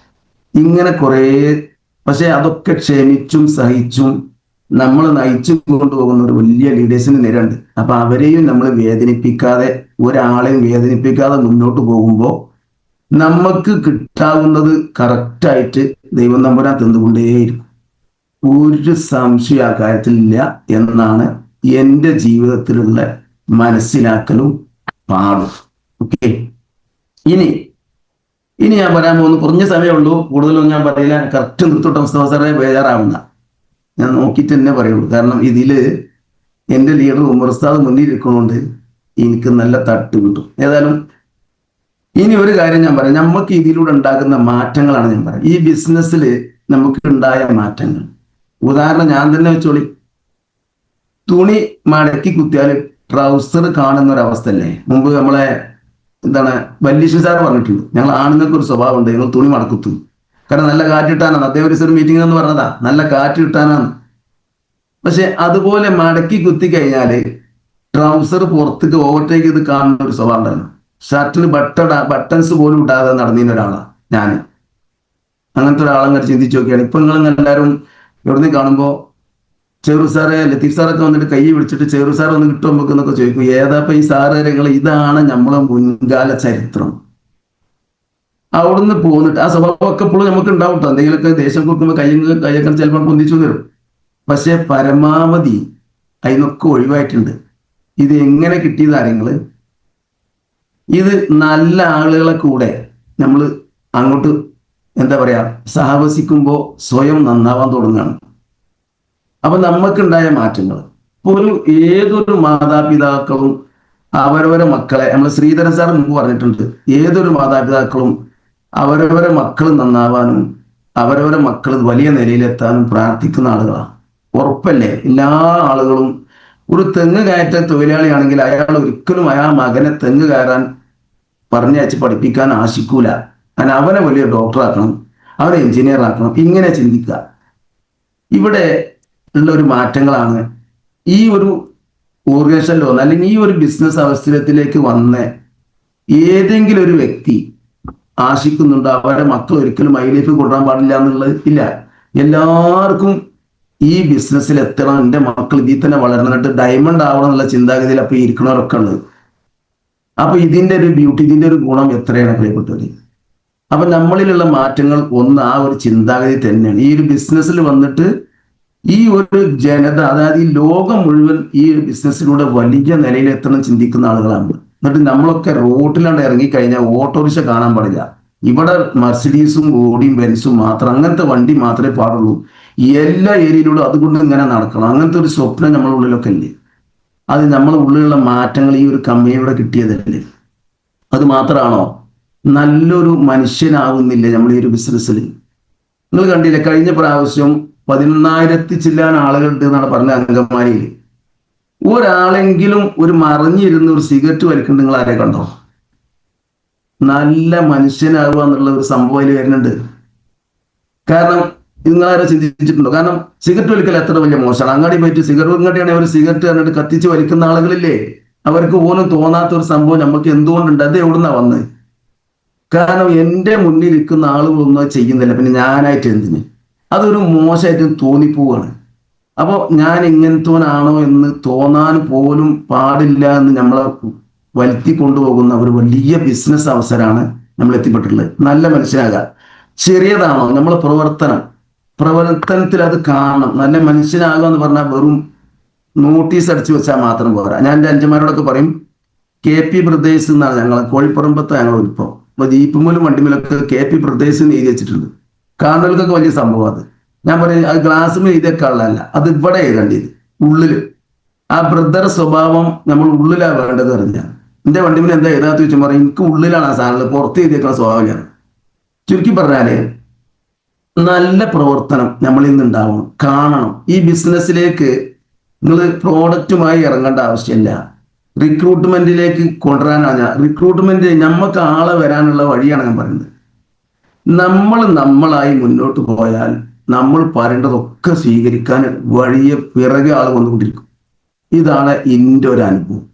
ഇങ്ങനെ കുറേ. പക്ഷെ അതൊക്കെ ക്ഷമിച്ചും സഹിച്ചും നമ്മൾ നയിച്ചു കൊണ്ടുപോകുന്ന ഒരു വലിയ ലീഡേഴ്സിന് നിരണ്ട്. അപ്പൊ അവരെയും നമ്മൾ വേദനിപ്പിക്കാതെ, ഒരാളെയും വേദനിപ്പിക്കാതെ മുന്നോട്ട് പോകുമ്പോൾ നമുക്ക് കിട്ടാവുന്നത് കറക്റ്റായിട്ട് ദൈവം തമ്പുരാൻ തന്നുകൊണ്ടേയിരിക്കും. ഒരു സംശയം ആ കാര്യത്തിലില്ല എന്നാണ് എൻ്റെ ജീവിതത്തിലുള്ള മനസ്സിലാക്കലും പാടും. ഓക്കെ, ഇനി ഞാൻ പറയാൻ പോകുന്നു, കുറഞ്ഞ സമയമുള്ളൂ, കൂടുതലൊന്നും ഞാൻ പറയില്ല. കറക്റ്റ് നിർത്തോട്ടെ മുസ്തഫ സാറേ, ബേജാറാവുന്ന ഞാൻ നോക്കിയിട്ട് തന്നെ പറയുള്ളൂ. കാരണം ഇതില് എൻ്റെ ലീഡർ ഉമർ ഉസ്താദ് മുന്നിൽ ഇരിക്കുന്നതുകൊണ്ട് എനിക്ക് നല്ല തട്ട് കിട്ടും. ഏതായാലും ഇനി ഒരു കാര്യം ഞാൻ പറയാം, നമുക്ക് ഇതിലൂടെ ഉണ്ടാകുന്ന മാറ്റങ്ങളാണ് ഞാൻ പറയാം. ഈ ബിസിനസ്സിൽ നമുക്ക് ഉണ്ടായ മാറ്റങ്ങൾ. ഉദാഹരണം ഞാൻ തന്നെ വെച്ചോളി, തുണി മടക്കി കുത്തിയാൽ ട്രൗസർ കാണുന്ന ഒരവസ്ഥ അല്ലേ? മുമ്പ് നമ്മളെ എന്താണ് വല്യശ്ശി സാർ പറഞ്ഞിട്ടുണ്ട്, ഞങ്ങൾ ആണുങ്ങൾക്ക് ഒരു സ്വഭാവം ഉണ്ട്, ഞങ്ങൾ തുണി മടക്കുത്തു. കാരണം നല്ല കാറ്റ് കിട്ടാനാണ്. അദ്ദേഹം ഒരു മീറ്റിംഗ് എന്ന് പറഞ്ഞതാ, നല്ല കാറ്റ് കിട്ടാനാണ്. പക്ഷെ അതുപോലെ മടക്കി കുത്തി കഴിഞ്ഞാല് ട്രൗസർ പുറത്തേക്ക് ഓവർടേക്ക് ചെയ്ത് കാണുന്ന ഒരു സ്വഭാവം ഉണ്ടായിരുന്നു. ഷർട്ടിന് ബട്ടൺസ് പോലും ഇടാതെ നടന്നിരുന്ന ഒരാളാണ് ഞാൻ. അങ്ങനത്തെ ഒരാളങ്ങനെ ചിന്തിച്ചു നോക്കിയാണ്. ഇപ്പൊ നിങ്ങൾ എല്ലാവരും എവിടുന്ന് കാണുമ്പോ ചെറു സാറെ ലത്തീഫ് സാറൊക്കെ വന്നിട്ട് കൈ പിടിച്ചിട്ട് ചെറു സാർ ഒന്ന് കിട്ടുമ്പോൾ എന്നൊക്കെ ചോദിക്കും, ഏതാപ്പ ഈ സാറ് നിങ്ങൾ, ഇതാണ് നമ്മളെ മുൻകാല ചരിത്രം. അവിടുന്ന് പോന്നിട്ട് ആ സ്വഭാവമൊക്കെ ഇപ്പോഴും നമുക്ക് ഉണ്ടാവും കേട്ടോ. എന്തെങ്കിലുമൊക്കെ ദേഷ്യം കൊടുക്കുമ്പോൾ കയ്യൊക്കെ ചിലപ്പോൾ പൊന്തിച്ചു വരും. പക്ഷെ പരമാവധി അതിനൊക്കെ ഒഴിവായിട്ടുണ്ട്. ഇത് എങ്ങനെ കിട്ടിയ കാര്യങ്ങള്, ഇത് നല്ല ആളുകളെ കൂടെ നമ്മൾ അങ്ങോട്ട് എന്താ പറയാ സഹവസിക്കുമ്പോൾ സ്വയം നന്നാവാൻ തുടങ്ങുകയാണ്. അപ്പൊ നമുക്കുണ്ടായ മാറ്റങ്ങൾ ഒരു ഏതൊരു മാതാപിതാക്കളും അവരവരെ മക്കളെ, നമ്മൾ ശ്രീധരൻ സാർ മുമ്പ് പറഞ്ഞിട്ടുണ്ട്, ഏതൊരു മാതാപിതാക്കളും അവരവരെ മക്കൾ നന്നാവാനും അവരവരെ മക്കൾ വലിയ നിലയിലെത്താനും പ്രാർത്ഥിക്കുന്ന ആളുകളാണ്. ഉറപ്പല്ലേ? എല്ലാ ആളുകളും ഒരു തെങ്ങ് കയറ്റ തൊഴിലാളിയാണെങ്കിൽ അയാൾ ഒരിക്കലും അയാൾ മകനെ തെങ്ങ് കയറാൻ പറഞ്ഞയച്ച് പഠിപ്പിക്കാൻ ആശിക്കൂല. കാരണം അവനെ വലിയ ഡോക്ടറാക്കണം, അവനെ എഞ്ചിനീയർ ആക്കണം, ഇങ്ങനെ ചിന്തിക്കുക. ഇവിടെ ഉള്ള ഒരു മാറ്റങ്ങളാണ് ഈ ഒരു ഓർഗനൈസേഷനിൽ വന്ന, അല്ലെങ്കിൽ ഈ ഒരു ബിസിനസ് അവസരത്തിലേക്ക് വന്ന ഏതെങ്കിലും ഒരു വ്യക്തി ആശിക്കുന്നുണ്ടോ അവരുടെ മക്കൾ ഒരിക്കലും ഐ ലൈഫ് കൊണ്ടുവരാൻ പാടില്ല എന്നുള്ളത് ഇല്ല. എല്ലാവർക്കും ഈ ബിസിനസ്സിൽ എത്തണം, എൻ്റെ മക്കൾ ഇതിൽ തന്നെ വളർന്നിട്ട് ഡയമണ്ട് ആവണം എന്നുള്ള ചിന്താഗതിയിൽ അപ്പൊ ഇരിക്കണവരൊക്കെ ഉള്ളത്. അപ്പൊ ഇതിന്റെ ഒരു ബ്യൂട്ടി, ഇതിന്റെ ഒരു ഗുണം എത്രയാണ് പ്രിയപ്പെട്ടവര്. അപ്പൊ നമ്മളിലുള്ള മാറ്റങ്ങൾ ഒന്ന് ആ ഒരു ചിന്താഗതി തന്നെയാണ്. ഈ ഒരു ബിസിനസ്സിൽ വന്നിട്ട് ഈ ഒരു ജനത, അതായത് ഈ ലോകം മുഴുവൻ ഈ ഒരു ബിസിനസ്സിലൂടെ വലിയ നിലയിലെത്തണം ചിന്തിക്കുന്ന ആളുകളാണ്. എന്നിട്ട് നമ്മളൊക്കെ റോട്ടിലാണ്ട് ഇറങ്ങിക്കഴിഞ്ഞാൽ ഓട്ടോറിക്ഷ കാണാൻ പാടില്ല. ഇവിടെ മർസിഡീസും ഓടിയും ബെൻസും മാത്രം, അങ്ങനത്തെ വണ്ടി മാത്രമേ പാടുള്ളൂ. എല്ലാ ഏരിയയിലൂടെ അതുകൊണ്ട് ഇങ്ങനെ നടക്കണം. അങ്ങനത്തെ ഒരു സ്വപ്നം നമ്മുടെ ഉള്ളിലൊക്കെ ഇല്ലേ? അത് നമ്മളെ ഉള്ളിലുള്ള മാറ്റങ്ങൾ ഈ ഒരു കമ്പനിയുടെ കിട്ടിയതല്ലേ? അത് മാത്രമാണോ? നല്ലൊരു മനുഷ്യനാവുന്നില്ലേ നമ്മൾ ഈ ഒരു ബിസിനസ്സിൽ? നിങ്ങൾ കണ്ടില്ലേ, കഴിഞ്ഞ പ്രാവശ്യം 11,000 ചില്ലാൻ ആളുകളുണ്ട് എന്നാണ് പറഞ്ഞ അങ്കമാലിയിൽ. ഒരാളെങ്കിലും ഒരു മറിഞ്ഞിരുന്ന് ഒരു സിഗരറ്റ് വലിക്കുന്നുണ്ട് നിങ്ങൾ ആരെ കണ്ടോ? നല്ല മനുഷ്യനാവുക എന്നുള്ള ഒരു സംഭവം അതിൽ വരുന്നുണ്ട്. കാരണം നിങ്ങളാരെ ചിന്തിച്ചിട്ടുണ്ടോ? കാരണം സിഗരറ്റ് വലിക്കൽ എത്ര വലിയ മോശമാണ്. അങ്ങാടി പോയിട്ട് സിഗരറ്റ്, ഇങ്ങോട്ടാണെങ്കിൽ അവർ സിഗരറ്റ് കണ്ടിട്ട് കത്തിച്ച് വലിക്കുന്ന ആളുകളില്ലേ? അവർക്ക് പോലും തോന്നാത്ത ഒരു സംഭവം നമുക്ക് എന്തുകൊണ്ടുണ്ട്? അത് എവിടുന്നാ വന്നത്? കാരണം എൻ്റെ മുന്നിൽ ഇരിക്കുന്ന ആളുകളൊന്നും അത് ചെയ്യുന്നില്ല, പിന്നെ ഞാനായിട്ട് എന്തിന്? അതൊരു മോശമായിട്ട് തോന്നിപ്പോവാണ്. അപ്പോൾ ഞാൻ ഇങ്ങനത്തോനാണോ എന്ന് തോന്നാൻ പോലും പാടില്ല എന്ന് നമ്മളെ വരുത്തി കൊണ്ടുപോകുന്ന ഒരു വലിയ ബിസിനസ് അവസരമാണ് നമ്മൾ എത്തിപ്പെട്ടിട്ടുള്ളത്. നല്ല മനുഷ്യനാകാം. ചെറിയതാണോ നമ്മളെ പ്രവർത്തനത്തിൽ അത് കാണണം. നല്ല മനുഷ്യനാകുക എന്ന് പറഞ്ഞാൽ വെറും നോട്ടീസ് അടിച്ചു വെച്ചാൽ മാത്രം പോരാ. ഞാൻ എൻ്റെ അഞ്ചന്മാരോടൊക്കെ പറയും, KP ബ്രദേഴ്സ് എന്നാണ് ഞങ്ങൾ കോഴിപ്പുറമ്പത്തെ ഞങ്ങൾ ഉത്ഭവം. അപ്പൊ ജീപ്പുമൂലും വണ്ടിമൂലൊക്കെ KP ബ്രദേഴ്സ് എന്ന് എഴുതി വെച്ചിട്ടുണ്ട്. കാണുന്നവർക്കൊക്കെ വലിയ സംഭവം അത്. ഞാൻ പറയും അത് ഗ്ലാസ്സിൽ എഴുതിയൊക്കെ ഉള്ളതല്ല, അത് ഇവിടെ എഴുതേണ്ടത് ഉള്ളില്. ആ ബ്രദർ സ്വഭാവം നമ്മൾ ഉള്ളിലാ വേണ്ടത് പറഞ്ഞാൽ. എന്റെ വണ്ടിമൂല എന്താ എഴുതാത്ത ചോദിച്ചാൽ പറയും എനിക്ക് ഉള്ളിലാണ് ആ സാധനങ്ങൾ, പുറത്ത് എഴുതിയേക്കുന്ന സ്വഭാവം ഞാൻ. ചുരുക്കി പറഞ്ഞാല് നല്ല പ്രവർത്തനം നമ്മളിൽ നിന്ന് ഉണ്ടാവണം, കാണണം. ഈ ബിസിനസ്സിലേക്ക് നിങ്ങൾ പ്രോഡക്റ്റുമായി ഇറങ്ങേണ്ട ആവശ്യമില്ല. റിക്രൂട്ട്മെന്റിലേക്ക് കൊണ്ടുവരാനാണ് ഞാൻ. റിക്രൂട്ട്മെന്റ് നമുക്ക് ആളെ വരാനുള്ള വഴിയാണ് ഞാൻ പറയുന്നത്. നമ്മളായി മുന്നോട്ട് പോയാൽ നമ്മൾ പറയേണ്ടതൊക്കെ സ്വീകരിക്കാൻ വഴിയെ പിറകെ ആൾ വന്നുകൊണ്ടിരിക്കും. ഇതാണ് എൻ്റെ ഒരു അനുഭവം.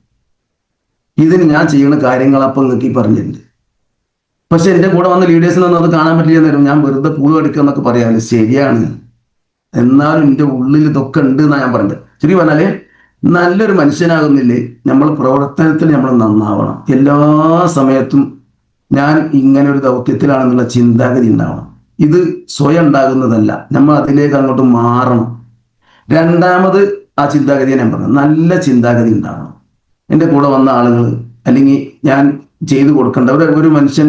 ഇതിന് ഞാൻ ചെയ്യുന്ന കാര്യങ്ങൾ അപ്പം നിങ്ങൾക്ക് ഈ പറഞ്ഞിട്ടുണ്ട്. പക്ഷെ എൻ്റെ കൂടെ വന്ന ലീഡേഴ്സിനൊന്നും അത് കാണാൻ പറ്റില്ല നേരം. ഞാൻ വെറുതെ പൂവ് എടുക്കുക എന്നൊക്കെ പറയാമല്ലോ, ശരിയാണ്. എന്നാലും എൻ്റെ ഉള്ളിൽ ഇതൊക്കെ ഉണ്ട് എന്നാണ് ഞാൻ പറഞ്ഞത്. ശരി പറഞ്ഞാല് നല്ലൊരു മനുഷ്യനാകുന്നില്ലേ? നമ്മൾ പ്രവർത്തനത്തിൽ നമ്മൾ നന്നാവണം. എല്ലാ സമയത്തും ഞാൻ ഇങ്ങനെ ഒരു ദൗത്യത്തിലാണെന്നുള്ള ചിന്താഗതി ഉണ്ടാവണം. ഇത് സ്വയം ഉണ്ടാകുന്നതല്ല, നമ്മൾ അതിലേക്ക് അങ്ങോട്ട് മാറണം. രണ്ടാമത് ആ ചിന്താഗതിയെ ഞാൻ പറഞ്ഞു, നല്ല ചിന്താഗതി ഉണ്ടാവണം. എൻ്റെ കൂടെ വന്ന ആളുകൾ അല്ലെങ്കിൽ ഞാൻ ചെയ്തു കൊടുക്കേണ്ട ഒരു മനുഷ്യൻ.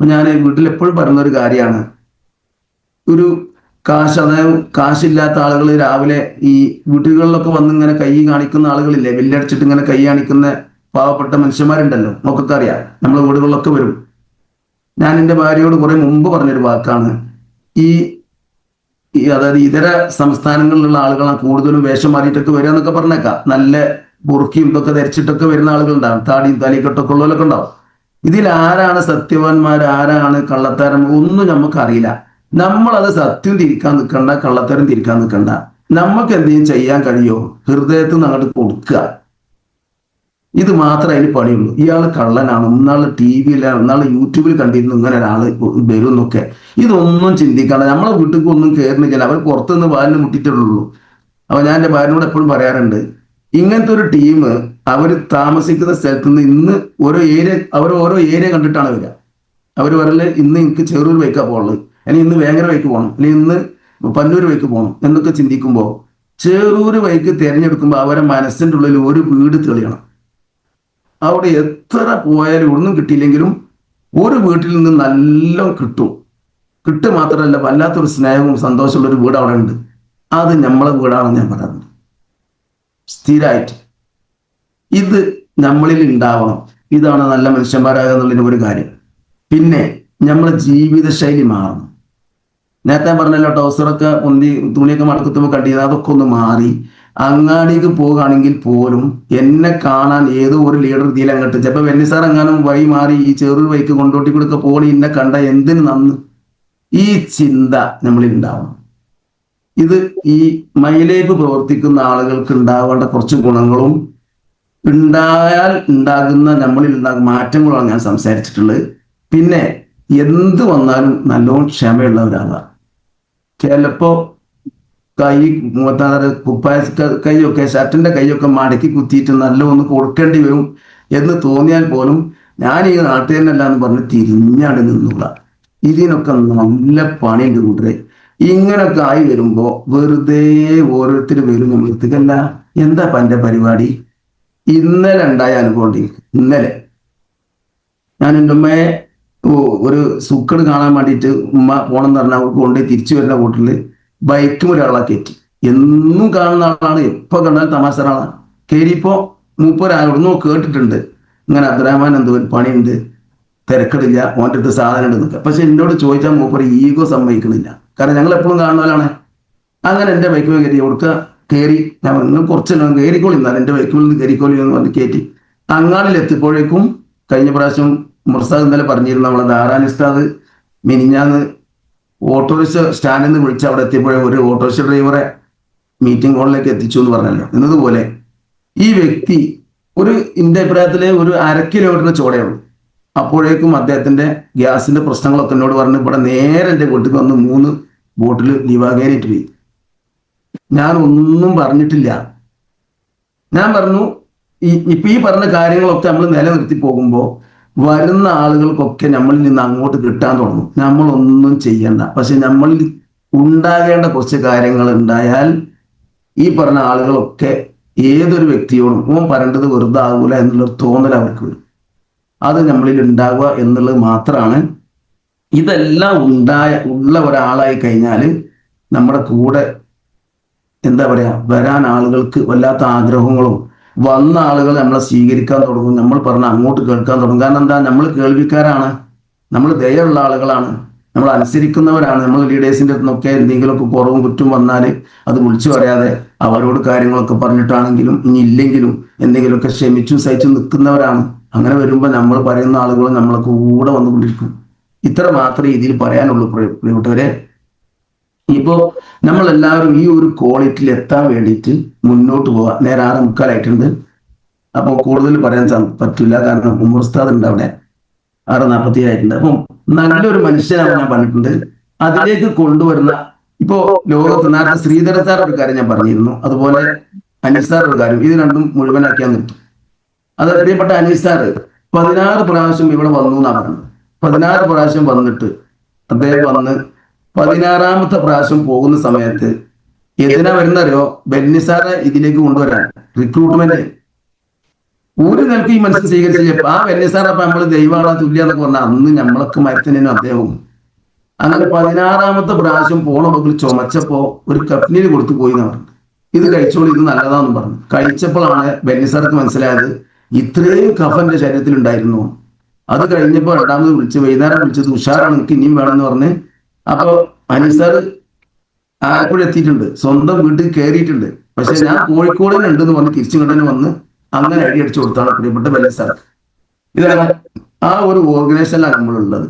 ഞാൻ വീട്ടിൽ എപ്പോഴും പറയുന്ന ഒരു കാര്യമാണ്, ഒരു അതായത് കാശില്ലാത്ത ആളുകൾ രാവിലെ ഈ വീട്ടുകളിലൊക്കെ വന്ന് ഇങ്ങനെ കൈ കാണിക്കുന്ന ആളുകളില്ലേ, ബില്ലടിച്ചിട്ട് ഇങ്ങനെ കൈ കാണിക്കുന്ന പാവപ്പെട്ട മനുഷ്യന്മാരുണ്ടല്ലോ, നമുക്കൊക്കെ അറിയാം. നമ്മളെ വീടുകളിലൊക്കെ വരും. ഞാൻ എൻ്റെ ഭാര്യയോട് കുറെ മുമ്പ് പറഞ്ഞൊരു വാക്കാണ്, ഈ അതായത് ഇതര സംസ്ഥാനങ്ങളിലുള്ള ആളുകളാണ് കൂടുതലും വേഷം മാറിയിട്ടൊക്കെ വരിക എന്നൊക്കെ പറഞ്ഞേക്കാം. നല്ല ബുർക്കിയും ഇതൊക്കെ ധരിച്ചിട്ടൊക്കെ വരുന്ന ആളുകളുണ്ടാവും, താടിയും തലിക്കെട്ടൊക്കെ ഉള്ളവരൊക്കെ ഉണ്ടാവും. ഇതിൽ ആരാണ് സത്യവാന്മാർ, ആരാണ് കള്ളത്തരം ഒന്നും നമുക്കറിയില്ല. നമ്മളത് സത്യം തിരിക്കാൻ നിൽക്കണ്ട, കള്ളത്തരം തിരിക്കാൻ നിൽക്കണ്ട. നമുക്ക് എന്തെങ്കിലും ചെയ്യാൻ കഴിയോ, ഹൃദയത്തിൽ നിന്ന് അങ്ങോട്ട് കൊടുക്കുക. ഇത് മാത്രമേ അതിന് പണിയുള്ളൂ. ഇയാൾ കള്ളനാണ്, ഇന്നാള് TV-യിലാണ്, ഇന്നാള് യൂട്യൂബിൽ കണ്ടിരുന്നു ഇങ്ങനെ ഒരാള് വരും എന്നൊക്കെ. ഇതൊന്നും ചിന്തിക്കണ്ട. നമ്മളെ വീട്ടിലേക്ക് ഒന്നും കയറുന്നില്ല, അവർ പുറത്തുനിന്ന് വാലിന് മുട്ടിയിട്ടുള്ളൂ. അപ്പൊ ഞാൻ എൻ്റെ ഭാര്യനോട് എപ്പോഴും പറയാറുണ്ട്, ഇങ്ങനത്തെ ഒരു ടീം അവർ താമസിക്കുന്ന സ്ഥലത്ത് നിന്ന് ഇന്ന് ഓരോ ഏരിയ കണ്ടിട്ടാണ് വരിക. അവർ പറയല് ഇന്ന് എനിക്ക് ചെറൂർ വൈക്കാ പോകുള്ളത്, അല്ലെങ്കിൽ ഇന്ന് വേങ്ങര വൈക്ക് പോകണം, അല്ലെങ്കിൽ ഇന്ന് പന്നൂർ വൈക്ക് പോകണം എന്നൊക്കെ ചിന്തിക്കുമ്പോൾ ചെറൂർ വൈക്ക് തിരഞ്ഞെടുക്കുമ്പോൾ അവരെ മനസ്സിൻ്റെ ഉള്ളിൽ ഒരു വീട് തെളിയണം. അവിടെ എത്ര പോയാലും ഒന്നും കിട്ടിയില്ലെങ്കിലും ഒരു വീട്ടിൽ നിന്ന് നല്ല കിട്ടും മാത്രമല്ല വല്ലാത്തൊരു സ്നേഹവും സന്തോഷമുള്ള ഒരു വീട് അവിടെ ഉണ്ട്. അത് നമ്മളെ വീടാണെന്ന് ഞാൻ പറയുന്നത് സ്ഥിരമായിട്ട്. ഇത് നമ്മളിൽ ഉണ്ടാവണം. ഇതാണ് നല്ല മനുഷ്യന്മാരാകുക എന്നുള്ളതിന് ഒരു കാര്യം. പിന്നെ നമ്മളെ ജീവിതശൈലി മാറണം. നേരത്തെ പറഞ്ഞല്ലോ, ടൗസറൊക്കെ പൊന്തി തുണിയൊക്കെ മടക്കത്തുമ്പോൾ കണ്ടിരുന്നത് അതൊക്കെ ഒന്ന് മാറി അങ്ങാടിക്ക് പോകുകയാണെങ്കിൽ പോലും എന്നെ കാണാൻ ഏതോ ഒരു ലീഡർ ഇതിൽ അങ്ങോട്ട് ചിലപ്പോൾ വെന്നിസാർ എങ്ങാനും വഴി മാറി ഈ ചെറു വൈക്ക് കൊണ്ടോട്ടി കൊടുക്ക പോകണി എന്നെ കണ്ട എന്തിനു നന്ന്, ഈ ചിന്ത നമ്മളിൽ ഉണ്ടാവണം. ഇത് ഈ മൈലേജ് പ്രവർത്തിക്കുന്ന ആളുകൾക്ക് ഉണ്ടാവേണ്ട കുറച്ച് ഗുണങ്ങളും ഉണ്ടായാൽ ഉണ്ടാകുന്ന നമ്മളിൽ ഉണ്ടാകുന്ന മാറ്റങ്ങളുമാണ് ഞാൻ സംസാരിച്ചിട്ടുള്ളത്. പിന്നെ എന്ത് വന്നാലും നല്ലോണം ക്ഷമയുള്ളവരാകാം. ചിലപ്പോ കുപ്പായ കൈയൊക്കെ ഷർട്ടിന്റെ കൈയൊക്കെ മടക്കി കുത്തിയിട്ട് നല്ല ഒന്ന് കൊടുക്കേണ്ടി വരും എന്ന് തോന്നിയാൽ പോലും ഞാൻ ഈ നാട്ടുകാരനല്ല എന്ന് പറഞ്ഞ് തിരിഞ്ഞാണ് നിന്നുള്ള. ഇതിനൊക്കെ നല്ല പണിയുണ്ട് കൂട്ടരെ. ഇങ്ങനൊക്കെ ആയി വരുമ്പോ വെറുതെ ഓരോരുത്തർ വരും നമ്മളെടുത്തേക്കല്ല, എന്താ പന്റെ പരിപാടി. ഇന്നലെ ഉണ്ടായ അനുഭവം ഉണ്ട്. ഇന്നലെ ഞാൻ എൻ്റെ ഉമ്മയെ ഒരു സുക്കട് കാണാൻ വേണ്ടിയിട്ട് ഉമ്മ പോണെന്ന് പറഞ്ഞാൽ അവർക്ക് കൊണ്ടുപോയി തിരിച്ചു വരുന്ന കൂട്ടില് ബൈക്കും ഒരാളെ കയറ്റി. എന്നും കാണുന്ന ആളാണ്, എപ്പോ കണ്ടാലും തമാശ ആളാണ്. കയറിയപ്പോ മൂപ്പരാളൊന്നും കേട്ടിട്ടുണ്ട് ഇങ്ങനെ അബ്ദുറഹ്മാൻ എന്തോ ഒരു പണിയുണ്ട്, തിരക്കടില്ല, ഓൻ്റെ അടുത്ത് സാധനം ഉണ്ട് നിൽക്കുക. പക്ഷെ എന്നോട് ചോദിച്ചാൽ മൂപ്പർ ഈഗോ സമ്മതിക്കണില്ല. കാരണം ഞങ്ങൾ എപ്പോഴും കാണുന്നവരാണ്. അങ്ങനെ എൻ്റെ ബൈക്കിൽ കയറി കൊടുക്കുക, കയറി ഞാൻ നിങ്ങൾ കുറച്ചെല്ലാം കയറിക്കോളി, എന്നാൽ എൻ്റെ ബൈക്കിൽ നിന്ന് കയറിക്കോളി എന്ന് പറഞ്ഞ് കയറ്റി. അങ്ങാടിലെത്തിയപ്പോഴേക്കും കഴിഞ്ഞ പ്രാവശ്യം മുർസാദ് ഇന്നലെ പറഞ്ഞിരുന്നു, നമ്മളെ ധാരാൻ ഉസ്താദ് മിനിഞ്ഞാന്ന് ഓട്ടോറിക്ഷ സ്റ്റാൻഡിൽ നിന്ന് വിളിച്ച് അവിടെ എത്തിയപ്പോഴേ ഒരു ഓട്ടോറിക്ഷ ഡ്രൈവറെ മീറ്റിംഗ് ഹാളിലേക്ക് എത്തിച്ചു എന്ന് പറഞ്ഞല്ലോ. എന്നതുപോലെ ഈ വ്യക്തി എൻ്റെ അഭിപ്രായത്തില് ഒരു 1/2 കിലോമീറ്ററിന് ചോടയുള്ളൂ. അപ്പോഴേക്കും അദ്ദേഹത്തിന്റെ ഗ്യാസിന്റെ പ്രശ്നങ്ങളൊക്കെ എന്നോട് പറഞ്ഞു, ഇവിടെ നേരെ എൻ്റെ വീട്ടിൽ വന്ന് 3 ബോട്ടിൽ ലീവാകേറിയിട്ട് പോയി. ഞാൻ ഒന്നും പറഞ്ഞിട്ടില്ല. ഞാൻ പറഞ്ഞു ഇപ്പൊ ഈ പറഞ്ഞ കാര്യങ്ങളൊക്കെ നമ്മൾ നിലനിർത്തി പോകുമ്പോൾ വരുന്ന ആളുകൾക്കൊക്കെ നമ്മളിൽ നിന്ന് അങ്ങോട്ട് കിട്ടാൻ തുടങ്ങും. നമ്മളൊന്നും ചെയ്യണ്ട. പക്ഷെ നമ്മളിൽ ഉണ്ടാകേണ്ട കുറച്ച് കാര്യങ്ങൾ ഉണ്ടായാൽ ഈ പറഞ്ഞ ആളുകളൊക്കെ ഏതൊരു വ്യക്തിയോടും ഓൻ പറയേണ്ടത് വെറുതെ ആകൂല എന്നുള്ളൊരു തോന്നൽ അവർക്ക് വരും. അത് നമ്മളിൽ ഉണ്ടാവുക എന്നുള്ളത് മാത്രമാണ്. ഇതെല്ലാം ഉള്ള ഒരാളായി കഴിഞ്ഞാൽ നമ്മുടെ കൂടെ എന്താ പറയാ വരാൻ ആളുകൾക്ക് വല്ലാത്ത ആഗ്രഹങ്ങളും വന്ന ആളുകൾ നമ്മളെ സ്വീകരിക്കാൻ തുടങ്ങും. നമ്മൾ പറഞ്ഞ അങ്ങോട്ട് കേൾക്കാൻ തുടങ്ങും. കാരണം എന്താ, നമ്മൾ കേൾവിക്കാരാണ്, നമ്മൾ ദയുള്ള ആളുകളാണ്, നമ്മൾ അനുസരിക്കുന്നവരാണ്. നമ്മൾ ലീഡേഴ്സിൻ്റെ അടുത്തൊക്കെ എന്തെങ്കിലുമൊക്കെ കുറവും കുറ്റം വന്നാൽ അത് വിളിച്ചു പറയാതെ അവരോട് കാര്യങ്ങളൊക്കെ പറഞ്ഞിട്ടാണെങ്കിലും ഇനി ഇല്ലെങ്കിലും എന്തെങ്കിലുമൊക്കെ ക്ഷമിച്ചും സഹിച്ചും നിൽക്കുന്നവരാണ്. അങ്ങനെ വരുമ്പോൾ നമ്മൾ പറയുന്ന ആളുകൾ നമ്മളെ കൂടെ വന്നുകൊണ്ടിരിക്കും. ഇത്ര മാത്രമേ ഇതിൽ പറയാനുള്ളൂ പ്രിയപ്പെട്ടവരെ. ഇപ്പോ നമ്മളെല്ലാവരും ഈ ഒരു ക്വാളിറ്റിയിൽ എത്താൻ വേണ്ടിയിട്ട് മുന്നോട്ട് പോവാ. നേരെ 6:45 അപ്പോൾ കൂടുതൽ പറയാൻ പറ്റില്ല, കാരണം ഉമർ ഉസ്താദ് ഉണ്ട് അവിടെ. 6:47 ആയിട്ടുണ്ട്. അപ്പം നല്ലൊരു മനുഷ്യനാണ് ഞാൻ പറഞ്ഞിട്ടുണ്ട്. അതിലേക്ക് കൊണ്ടുവരുന്ന ഇപ്പോ ലോകത്ത് നേരത്തെ ശ്രീധരൻ സാർ ഒരു കാര്യം ഞാൻ പറഞ്ഞിരുന്നു, അതുപോലെ അനീസ് സാർ ഒരു കാര്യം, ഇത് രണ്ടും മുഴുവനാക്കിയാൽ നിർത്തും. അത് അറിയപ്പെട്ട അനീസ് സാർ 16 പ്രാവശ്യം ഇവിടെ വന്നു എന്നാണ് പറഞ്ഞത്. 16 പ്രാവശ്യം വന്നിട്ട് അദ്ദേഹം വന്ന് 16ാമത്തെ പ്രാവശ്യം പോകുന്ന സമയത്ത് എന്തിനാ വരുന്നറിയോ, ബെന്നിസാറെ ഇതിലേക്ക് കൊണ്ടുവരാൻ റിക്രൂട്ട്മെന്റ്. ഒരു നിലക്ക് ഈ മനുഷ്യൻ സ്വീകരിച്ചില്ല. ആ ബെന്നിസാർ അപ്പൊ നമ്മള് ദൈവമാണ് തുല്യ എന്നൊക്കെ പറഞ്ഞാൽ അന്ന് നമ്മളൊക്കെ മരത്തിനും അദ്ദേഹവും. അങ്ങനെ 16ാമത്തെ പ്രാവശ്യം പോണ മക്കൾ ചുമച്ചപ്പോ ഒരു കപ്നിയിൽ കൊടുത്തു പോയി എന്ന് പറഞ്ഞു. ഇത് കഴിച്ചോളൂ, ഇത് നല്ലതാന്ന് പറഞ്ഞു. കഴിച്ചപ്പോഴാണ് ബെന്നിസാർക്ക് മനസ്സിലായത് ഇത്രയും കഫന്റെ ശരീരത്തിൽ ഉണ്ടായിരുന്നു. അത് കഴിഞ്ഞപ്പോ രണ്ടാമത് വിളിച്ച് വൈകുന്നേരം വിളിച്ചത് ഉഷാറാണ്, എനിക്ക് ഇനിയും വേണമെന്ന് പറഞ്ഞ്. അപ്പൊ അനീസാർ ആലപ്പുഴ എത്തിയിട്ടുണ്ട്, സ്വന്തം വീട്ടിൽ കയറിയിട്ടുണ്ട്. പക്ഷെ ഞാൻ കോഴിക്കോടിന് ഉണ്ടെന്ന് പറഞ്ഞ് തിരിച്ചു കണ്ടു വന്ന് അങ്ങനെ അടി അടിച്ചു കൊടുത്താണ് പ്രിയപ്പെട്ട ബെന്നിസാർ. ഇതാണ് ആ ഒരു ഓർഗനൈസേഷനിലാണ് നമ്മളുള്ളത്.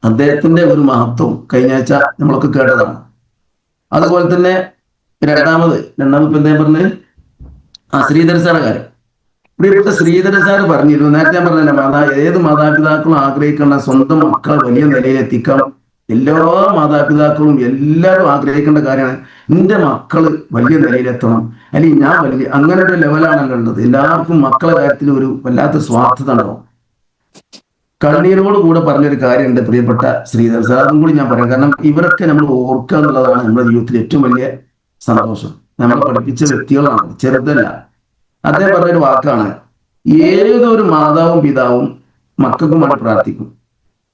അദ്ദേഹത്തിന്റെ ഒരു മഹത്വം കഴിഞ്ഞ ആഴ്ച നമ്മളൊക്കെ കേട്ടതാണ്. അതുപോലെ തന്നെ രണ്ടാമത് ഇപ്പൊ എന്താ പറഞ്ഞത്, ശ്രീധര സാറ് കാര്യം. പ്രിയപ്പെട്ട ശ്രീധര സാറ് പറഞ്ഞിരുന്നു, നേരത്തെ ഞാൻ പറഞ്ഞില്ല, ഏത് മാതാപിതാക്കളും ആഗ്രഹിക്കേണ്ട സ്വന്തം മക്കളെ വലിയ നിലയിലെത്തിക്കാം. എല്ലാ മാതാപിതാക്കളും എല്ലാവരും ആഗ്രഹിക്കേണ്ട കാര്യമാണ് എന്റെ മക്കള് വലിയ നിലയിലെത്തണം, അല്ലെങ്കിൽ ഞാൻ വലിയ, അങ്ങനെ ഒരു ലെവലാണല്ലോ ഉള്ളത്. എല്ലാവർക്കും മക്കളെ കാര്യത്തിൽ ഒരു വല്ലാത്ത സ്വാർത്ഥത ഉണ്ടാവും. കണ്ണീരോട് കൂടെ പറഞ്ഞൊരു കാര്യമുണ്ട് പ്രിയപ്പെട്ട ശ്രീധർ സാർ, അതും കൂടി ഞാൻ പറയാം. കാരണം ഇവരൊക്കെ നമ്മൾ ഓർക്കുക എന്നുള്ളതാണ് നമ്മുടെ ജീവിതത്തിൽ ഏറ്റവും വലിയ സന്തോഷം. നമ്മളെ പഠിപ്പിച്ച വ്യക്തികളാണ്, ചെറുതല്ല. അദ്ദേഹം പറഞ്ഞൊരു വാക്കാണ്, ഏതൊരു മാതാവും പിതാവും മക്കൾക്കും വേണ്ടി പ്രാർത്ഥിക്കും.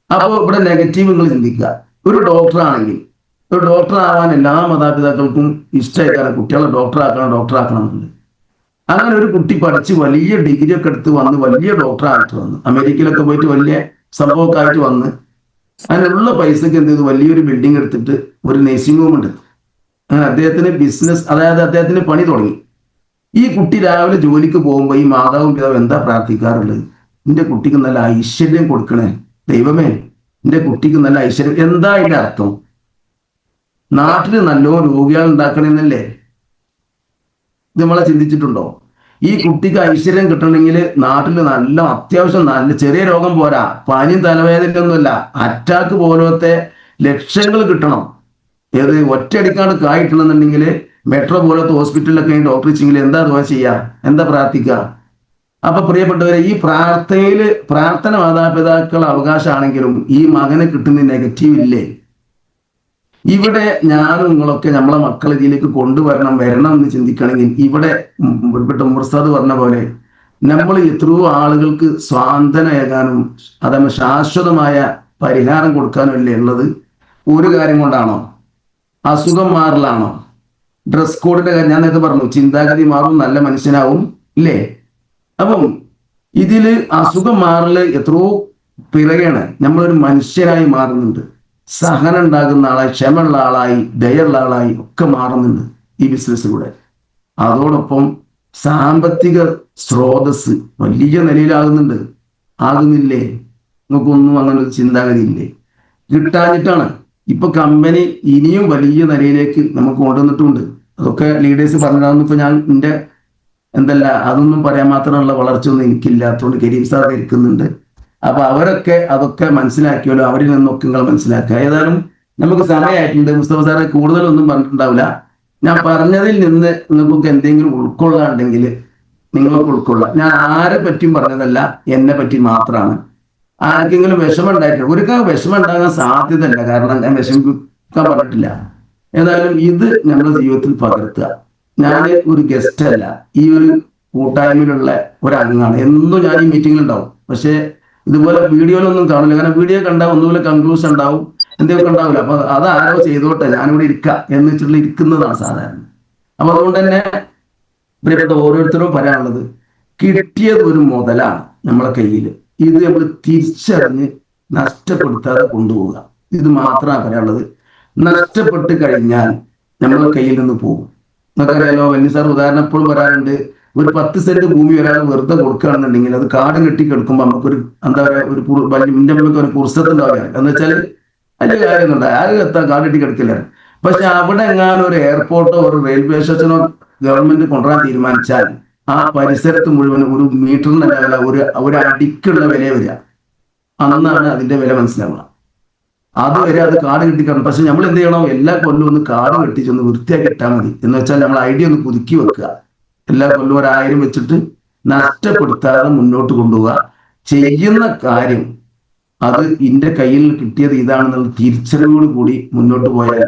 അപ്പോൾ ഇവിടെ നെഗറ്റീവ് നിങ്ങൾ ചിന്തിക്കുക. ഒരു ഡോക്ടർ ആണെങ്കിൽ, ഒരു ഡോക്ടർ ആവാൻ എല്ലാ മാതാപിതാക്കൾക്കും ഇഷ്ടമായിക്കാണ് കുട്ടികളെ ഡോക്ടർ ആക്കണം എന്നുള്ളത്. അങ്ങനെ ഒരു കുട്ടി പഠിച്ച് വലിയ ഡിഗ്രി ഒക്കെ എടുത്ത് വന്ന് വലിയ ഡോക്ടറായിട്ട് വന്ന് അമേരിക്കയിലൊക്കെ പോയിട്ട് വലിയ സംഭവമൊക്കെ ആയിട്ട് വന്ന് അതിനുള്ള പൈസക്ക് എന്ത് ചെയ്തു, വലിയൊരു ബിൽഡിംഗ് എടുത്തിട്ട് ഒരു നഴ്സിംഗ് ഹോം ഉണ്ട്. അങ്ങനെ അദ്ദേഹത്തിന് ബിസിനസ്, അതായത് അദ്ദേഹത്തിന് പണി തുടങ്ങി. ഈ കുട്ടി രാവിലെ ജോലിക്ക് പോകുമ്പോൾ ഈ മാതാവും പിതാവും എന്താ പ്രാർത്ഥിക്കാറുള്ളത്? എന്റെ കുട്ടിക്ക് നല്ല ഐശ്വര്യം കൊടുക്കണേ ദൈവമേ, എന്റെ കുട്ടിക്ക് നല്ല ഐശ്വര്യം. എന്താ അതിന്റെ അർത്ഥം? നാട്ടില് നല്ലോ രോഗികൾ ഉണ്ടാക്കണമെന്നല്ലേ? ഇത് നമ്മളെ ചിന്തിച്ചിട്ടുണ്ടോ? ഈ കുട്ടിക്ക് ഐശ്വര്യം കിട്ടണമെങ്കിൽ നാട്ടിൽ നല്ല അത്യാവശ്യം നല്ല ചെറിയ രോഗം പോരാ, പനിയും തലവേദനയൊന്നുമല്ല, അറ്റാക്ക് പോലത്തെ ലക്ഷങ്ങൾ കിട്ടണം. ഏത് ഒറ്റയടിക്കാണ്ട് കിട്ടണമെന്നുണ്ടെങ്കിൽ മെട്രോ പോലത്തെ ഹോസ്പിറ്റലിലൊക്കെ ഡോക്ടർ വെച്ചെങ്കിൽ എന്താ ചെയ്യുക, എന്താ പ്രാർത്ഥിക്കുക? അപ്പൊ പ്രിയപ്പെട്ടവരെ, ഈ പ്രാർത്ഥന മാതാപിതാക്കളുടെ അവകാശമാണെങ്കിലും ഈ മകന് കിട്ടുന്ന നെഗറ്റീവ് ഇല്ലേ? ഇവിടെ ഞാനും നിങ്ങളൊക്കെ നമ്മളെ മക്കളെ ഇതിലേക്ക് വരണം എന്ന് ചിന്തിക്കണമെങ്കിൽ ഇവിടെ ഉമർസാദ് പറഞ്ഞ പോലെ നമ്മൾ എത്രയോ ആളുകൾക്ക് സ്വാന്തനയേകാനും അതേ ശാശ്വതമായ പരിഹാരം കൊടുക്കാനും അല്ലേ ഉള്ളത്. ഒരു കാര്യം കൊണ്ടാണോ? അസുഖം മാറലാണോ? ഡ്രസ് കോഡിന്റെ കാര്യം ഞാൻ നേരത്തെ പറഞ്ഞു, ചിന്താഗതി മാറും, നല്ല മനുഷ്യനാവും ഇല്ലേ? അപ്പം ഇതില് അസുഖം മാറല് എത്രയോ പിറകെയാണ് നമ്മളൊരു മനുഷ്യനായി മാറുന്നുണ്ട്. സഹനം ഉണ്ടാകുന്ന ആളായി, ക്ഷമയുള്ള ആളായി, ദയുള്ള ആളായി ഒക്കെ മാറുന്നുണ്ട് ഈ ബിസിനസ്സിലൂടെ. അതോടൊപ്പം സാമ്പത്തിക സ്രോതസ് വലിയ നിലയിലാകുന്നുണ്ട്. ആകുന്നില്ലേ? നമുക്കൊന്നും അങ്ങനെ ഒരു ചിന്താഗതി ഇല്ലേ? കിട്ടാഞ്ഞിട്ടാണ്. ഇപ്പൊ കമ്പനി ഇനിയും വലിയ നിലയിലേക്ക് നമുക്ക് കൊണ്ടുവന്നിട്ടുണ്ട്. അതൊക്കെ ലീഡേഴ്സ് പറഞ്ഞതാണെന്ന് ഇപ്പൊ ഞാൻ എന്തല്ല അതൊന്നും പറയാൻ മാത്രമുള്ള വളർച്ച ഒന്നും എനിക്കില്ലാത്തതുകൊണ്ട് കരീം സാർ ഇരിക്കുന്നുണ്ട്. അപ്പൊ അവരൊക്കെ അതൊക്കെ മനസ്സിലാക്കിയല്ലോ, അവരിൽ നിന്നൊക്കെ നിങ്ങൾ മനസ്സിലാക്കുക. ഏതായാലും നമുക്ക് സമയമായിട്ടുണ്ട്. മുസ്തഫ സാറെ കൂടുതലൊന്നും പറഞ്ഞിട്ടുണ്ടാവില്ല. ഞാൻ പറഞ്ഞതിൽ നിന്ന് നിങ്ങൾക്കൊക്കെ എന്തെങ്കിലും ഉൾക്കൊള്ളാണ്ടെങ്കിൽ നിങ്ങൾക്ക് ഉൾക്കൊള്ളാം. ഞാൻ ആരെ പറ്റിയും പറഞ്ഞതല്ല, എന്നെ പറ്റി മാത്രമാണ്. ആർക്കെങ്കിലും വിഷമം ഉണ്ടായിട്ടില്ല, ഒരു വിഷമം ഉണ്ടാകാൻ സാധ്യതയില്ല, കാരണം ഞാൻ വിഷമിക്കാൻ പറഞ്ഞിട്ടില്ല. ഏതായാലും ഇത് നമ്മുടെ ജീവിതത്തിൽ പകർത്തുക. ഞാൻ ഒരു ഗസ്റ്റ് അല്ല, ഈ ഒരു കൂട്ടായ്മയിലുള്ള ഒരംഗമാണ്. എന്നും ഞാൻ ഈ മീറ്റിംഗിൽ ഉണ്ടാവും. പക്ഷെ ഇതുപോലെ വീഡിയോയിലൊന്നും കാണില്ല, കാരണം വീഡിയോ കണ്ടാൽ ഒന്നുപോലെ കൺക്ലൂഷൻ ഉണ്ടാവും, എന്തെങ്കിലും ഉണ്ടാവില്ല. അപ്പൊ അതാരോ ചെയ്തോട്ടെ, ഞാനിവിടെ ഇരിക്കുക എന്ന് വെച്ചിട്ടുള്ള ഇരിക്കുന്നതാണ് സാധാരണ. അപ്പൊ അതുകൊണ്ട് തന്നെ പ്രിയപ്പെട്ട ഓരോരുത്തരും പറയാനുള്ളത്, കിട്ടിയത് ഒരു മുതലാണ് നമ്മളെ കയ്യിൽ. ഇത് നമ്മൾ തിരിച്ചറിഞ്ഞ് നഷ്ടപ്പെടുത്താതെ കൊണ്ടുപോവുക. ഇത് മാത്രമാണ് പറയാനുള്ളത്. നഷ്ടപ്പെട്ട് കഴിഞ്ഞാൽ നമ്മളെ കയ്യിൽ നിന്ന് പോകും. നമുക്കറിയാലോ, വന്യ സാർ ഉദാഹരണം എപ്പോഴും പറയാറുണ്ട്, ഒരു 10 സെന്റ് ഭൂമി ഒരാൾ വെറുതെ കൊടുക്കുകയാണെന്നുണ്ടെങ്കിൽ അത് കാട് കെട്ടി കിടക്കുമ്പോൾ നമുക്കൊരു എന്താ പറയാ, ഒരു പുറത്തുണ്ടാവുക എന്ന് വെച്ചാൽ അതിന്റെ കാര്യമൊന്നുണ്ട്, ആകെ എത്താൻ കാട് കെട്ടി കിടക്കില്ല. പക്ഷെ അവിടെ എങ്ങാനും ഒരു എയർപോർട്ടോ ഒരു റെയിൽവേ സ്റ്റേഷനോ ഗവൺമെന്റ് കൊണ്ടുവരാൻ തീരുമാനിച്ചാൽ ആ പരിസരത്ത് മുഴുവൻ ഒരു മീറ്ററിനല്ല ഒരു അടിക്കുള്ള വില വരിക. അന്നാണ് അതിന്റെ വില മനസ്സിലാവുക. അതുവരെ അത് കാട് കെട്ടിക്കണം. പക്ഷെ നമ്മൾ എന്ത് ചെയ്യണം? എല്ലാ കൊല്ലവും ഒന്ന് കാട് കെട്ടിച്ചൊന്ന് വൃത്തിയാക്കി ഇട്ടാൽ മതി. എന്ന് വെച്ചാൽ നമ്മൾ ഐഡിയ ഒന്ന് പുതുക്കി വെക്കുക. എല്ലാ കൊല്ലവും 1000 വെച്ചിട്ട് നഷ്ടപ്പെടുത്താതെ മുന്നോട്ട് കൊണ്ടുപോവുക. ചെയ്യുന്ന കാര്യം അത് എന്റെ കയ്യിൽ കിട്ടിയത് ഇതാണെന്നുള്ള തിരിച്ചറിവോട് കൂടി മുന്നോട്ട് പോയാൽ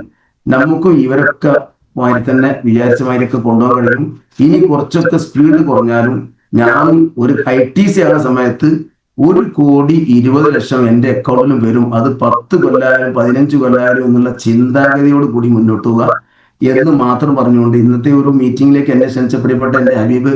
നമുക്കും ഇവരൊക്കെ മാതിരി തന്നെ വിചാരിച്ച മാതിരിയൊക്കെ കൊണ്ടുപോകാൻ കഴിയും. ഇനി കുറച്ചൊക്കെ സ്പീഡ് കുറഞ്ഞാലും ഞാൻ ഒരു ITC ആകുന്ന സമയത്ത് 1,20,00,000 എന്റെ അക്കൗണ്ടിലും വരും. അത് 10 കൊല്ലായാലും 15 കൊല്ലായാലും എന്നുള്ള ചിന്താഗതിയോട് കൂടി മുന്നോട്ട് പോവുക എന്ന് മാത്രം പറഞ്ഞുകൊണ്ട് ഇന്നത്തെ ഒരു മീറ്റിംഗിലേക്ക് എന്നെ ക്ഷണിച്ച പ്രിയപ്പെട്ട എന്റെ ഹബീബ്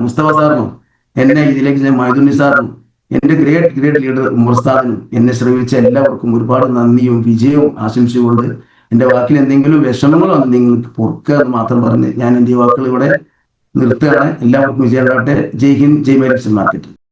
മുസ്തഫ സാറിനും, എന്നെ ഇതിലേക്ക് മൈദുനി സാറിനും, എന്റെ ഗ്രേറ്റ് ലീഡർ ഉമർസാദിനും, എന്നെ ശ്രമിച്ച എല്ലാവർക്കും ഒരുപാട് നന്ദിയും വിജയവും ആശംസിച്ചുകൊണ്ട് എന്റെ വാക്കിൽ എന്തെങ്കിലും വിഷമങ്ങളോ നിങ്ങൾക്ക് പൊറുക്കുക എന്ന് മാത്രം പറഞ്ഞ് ഞാൻ എന്റെ വാക്കുകൾ ഇവിടെ നിർത്തുകയാണ്. എല്ലാവർക്കും വിജയം ഉണ്ടാവട്ടെ. ജയ് ഹിന്ദ്, ജയ് മേരി മാർക്കറ്റ്.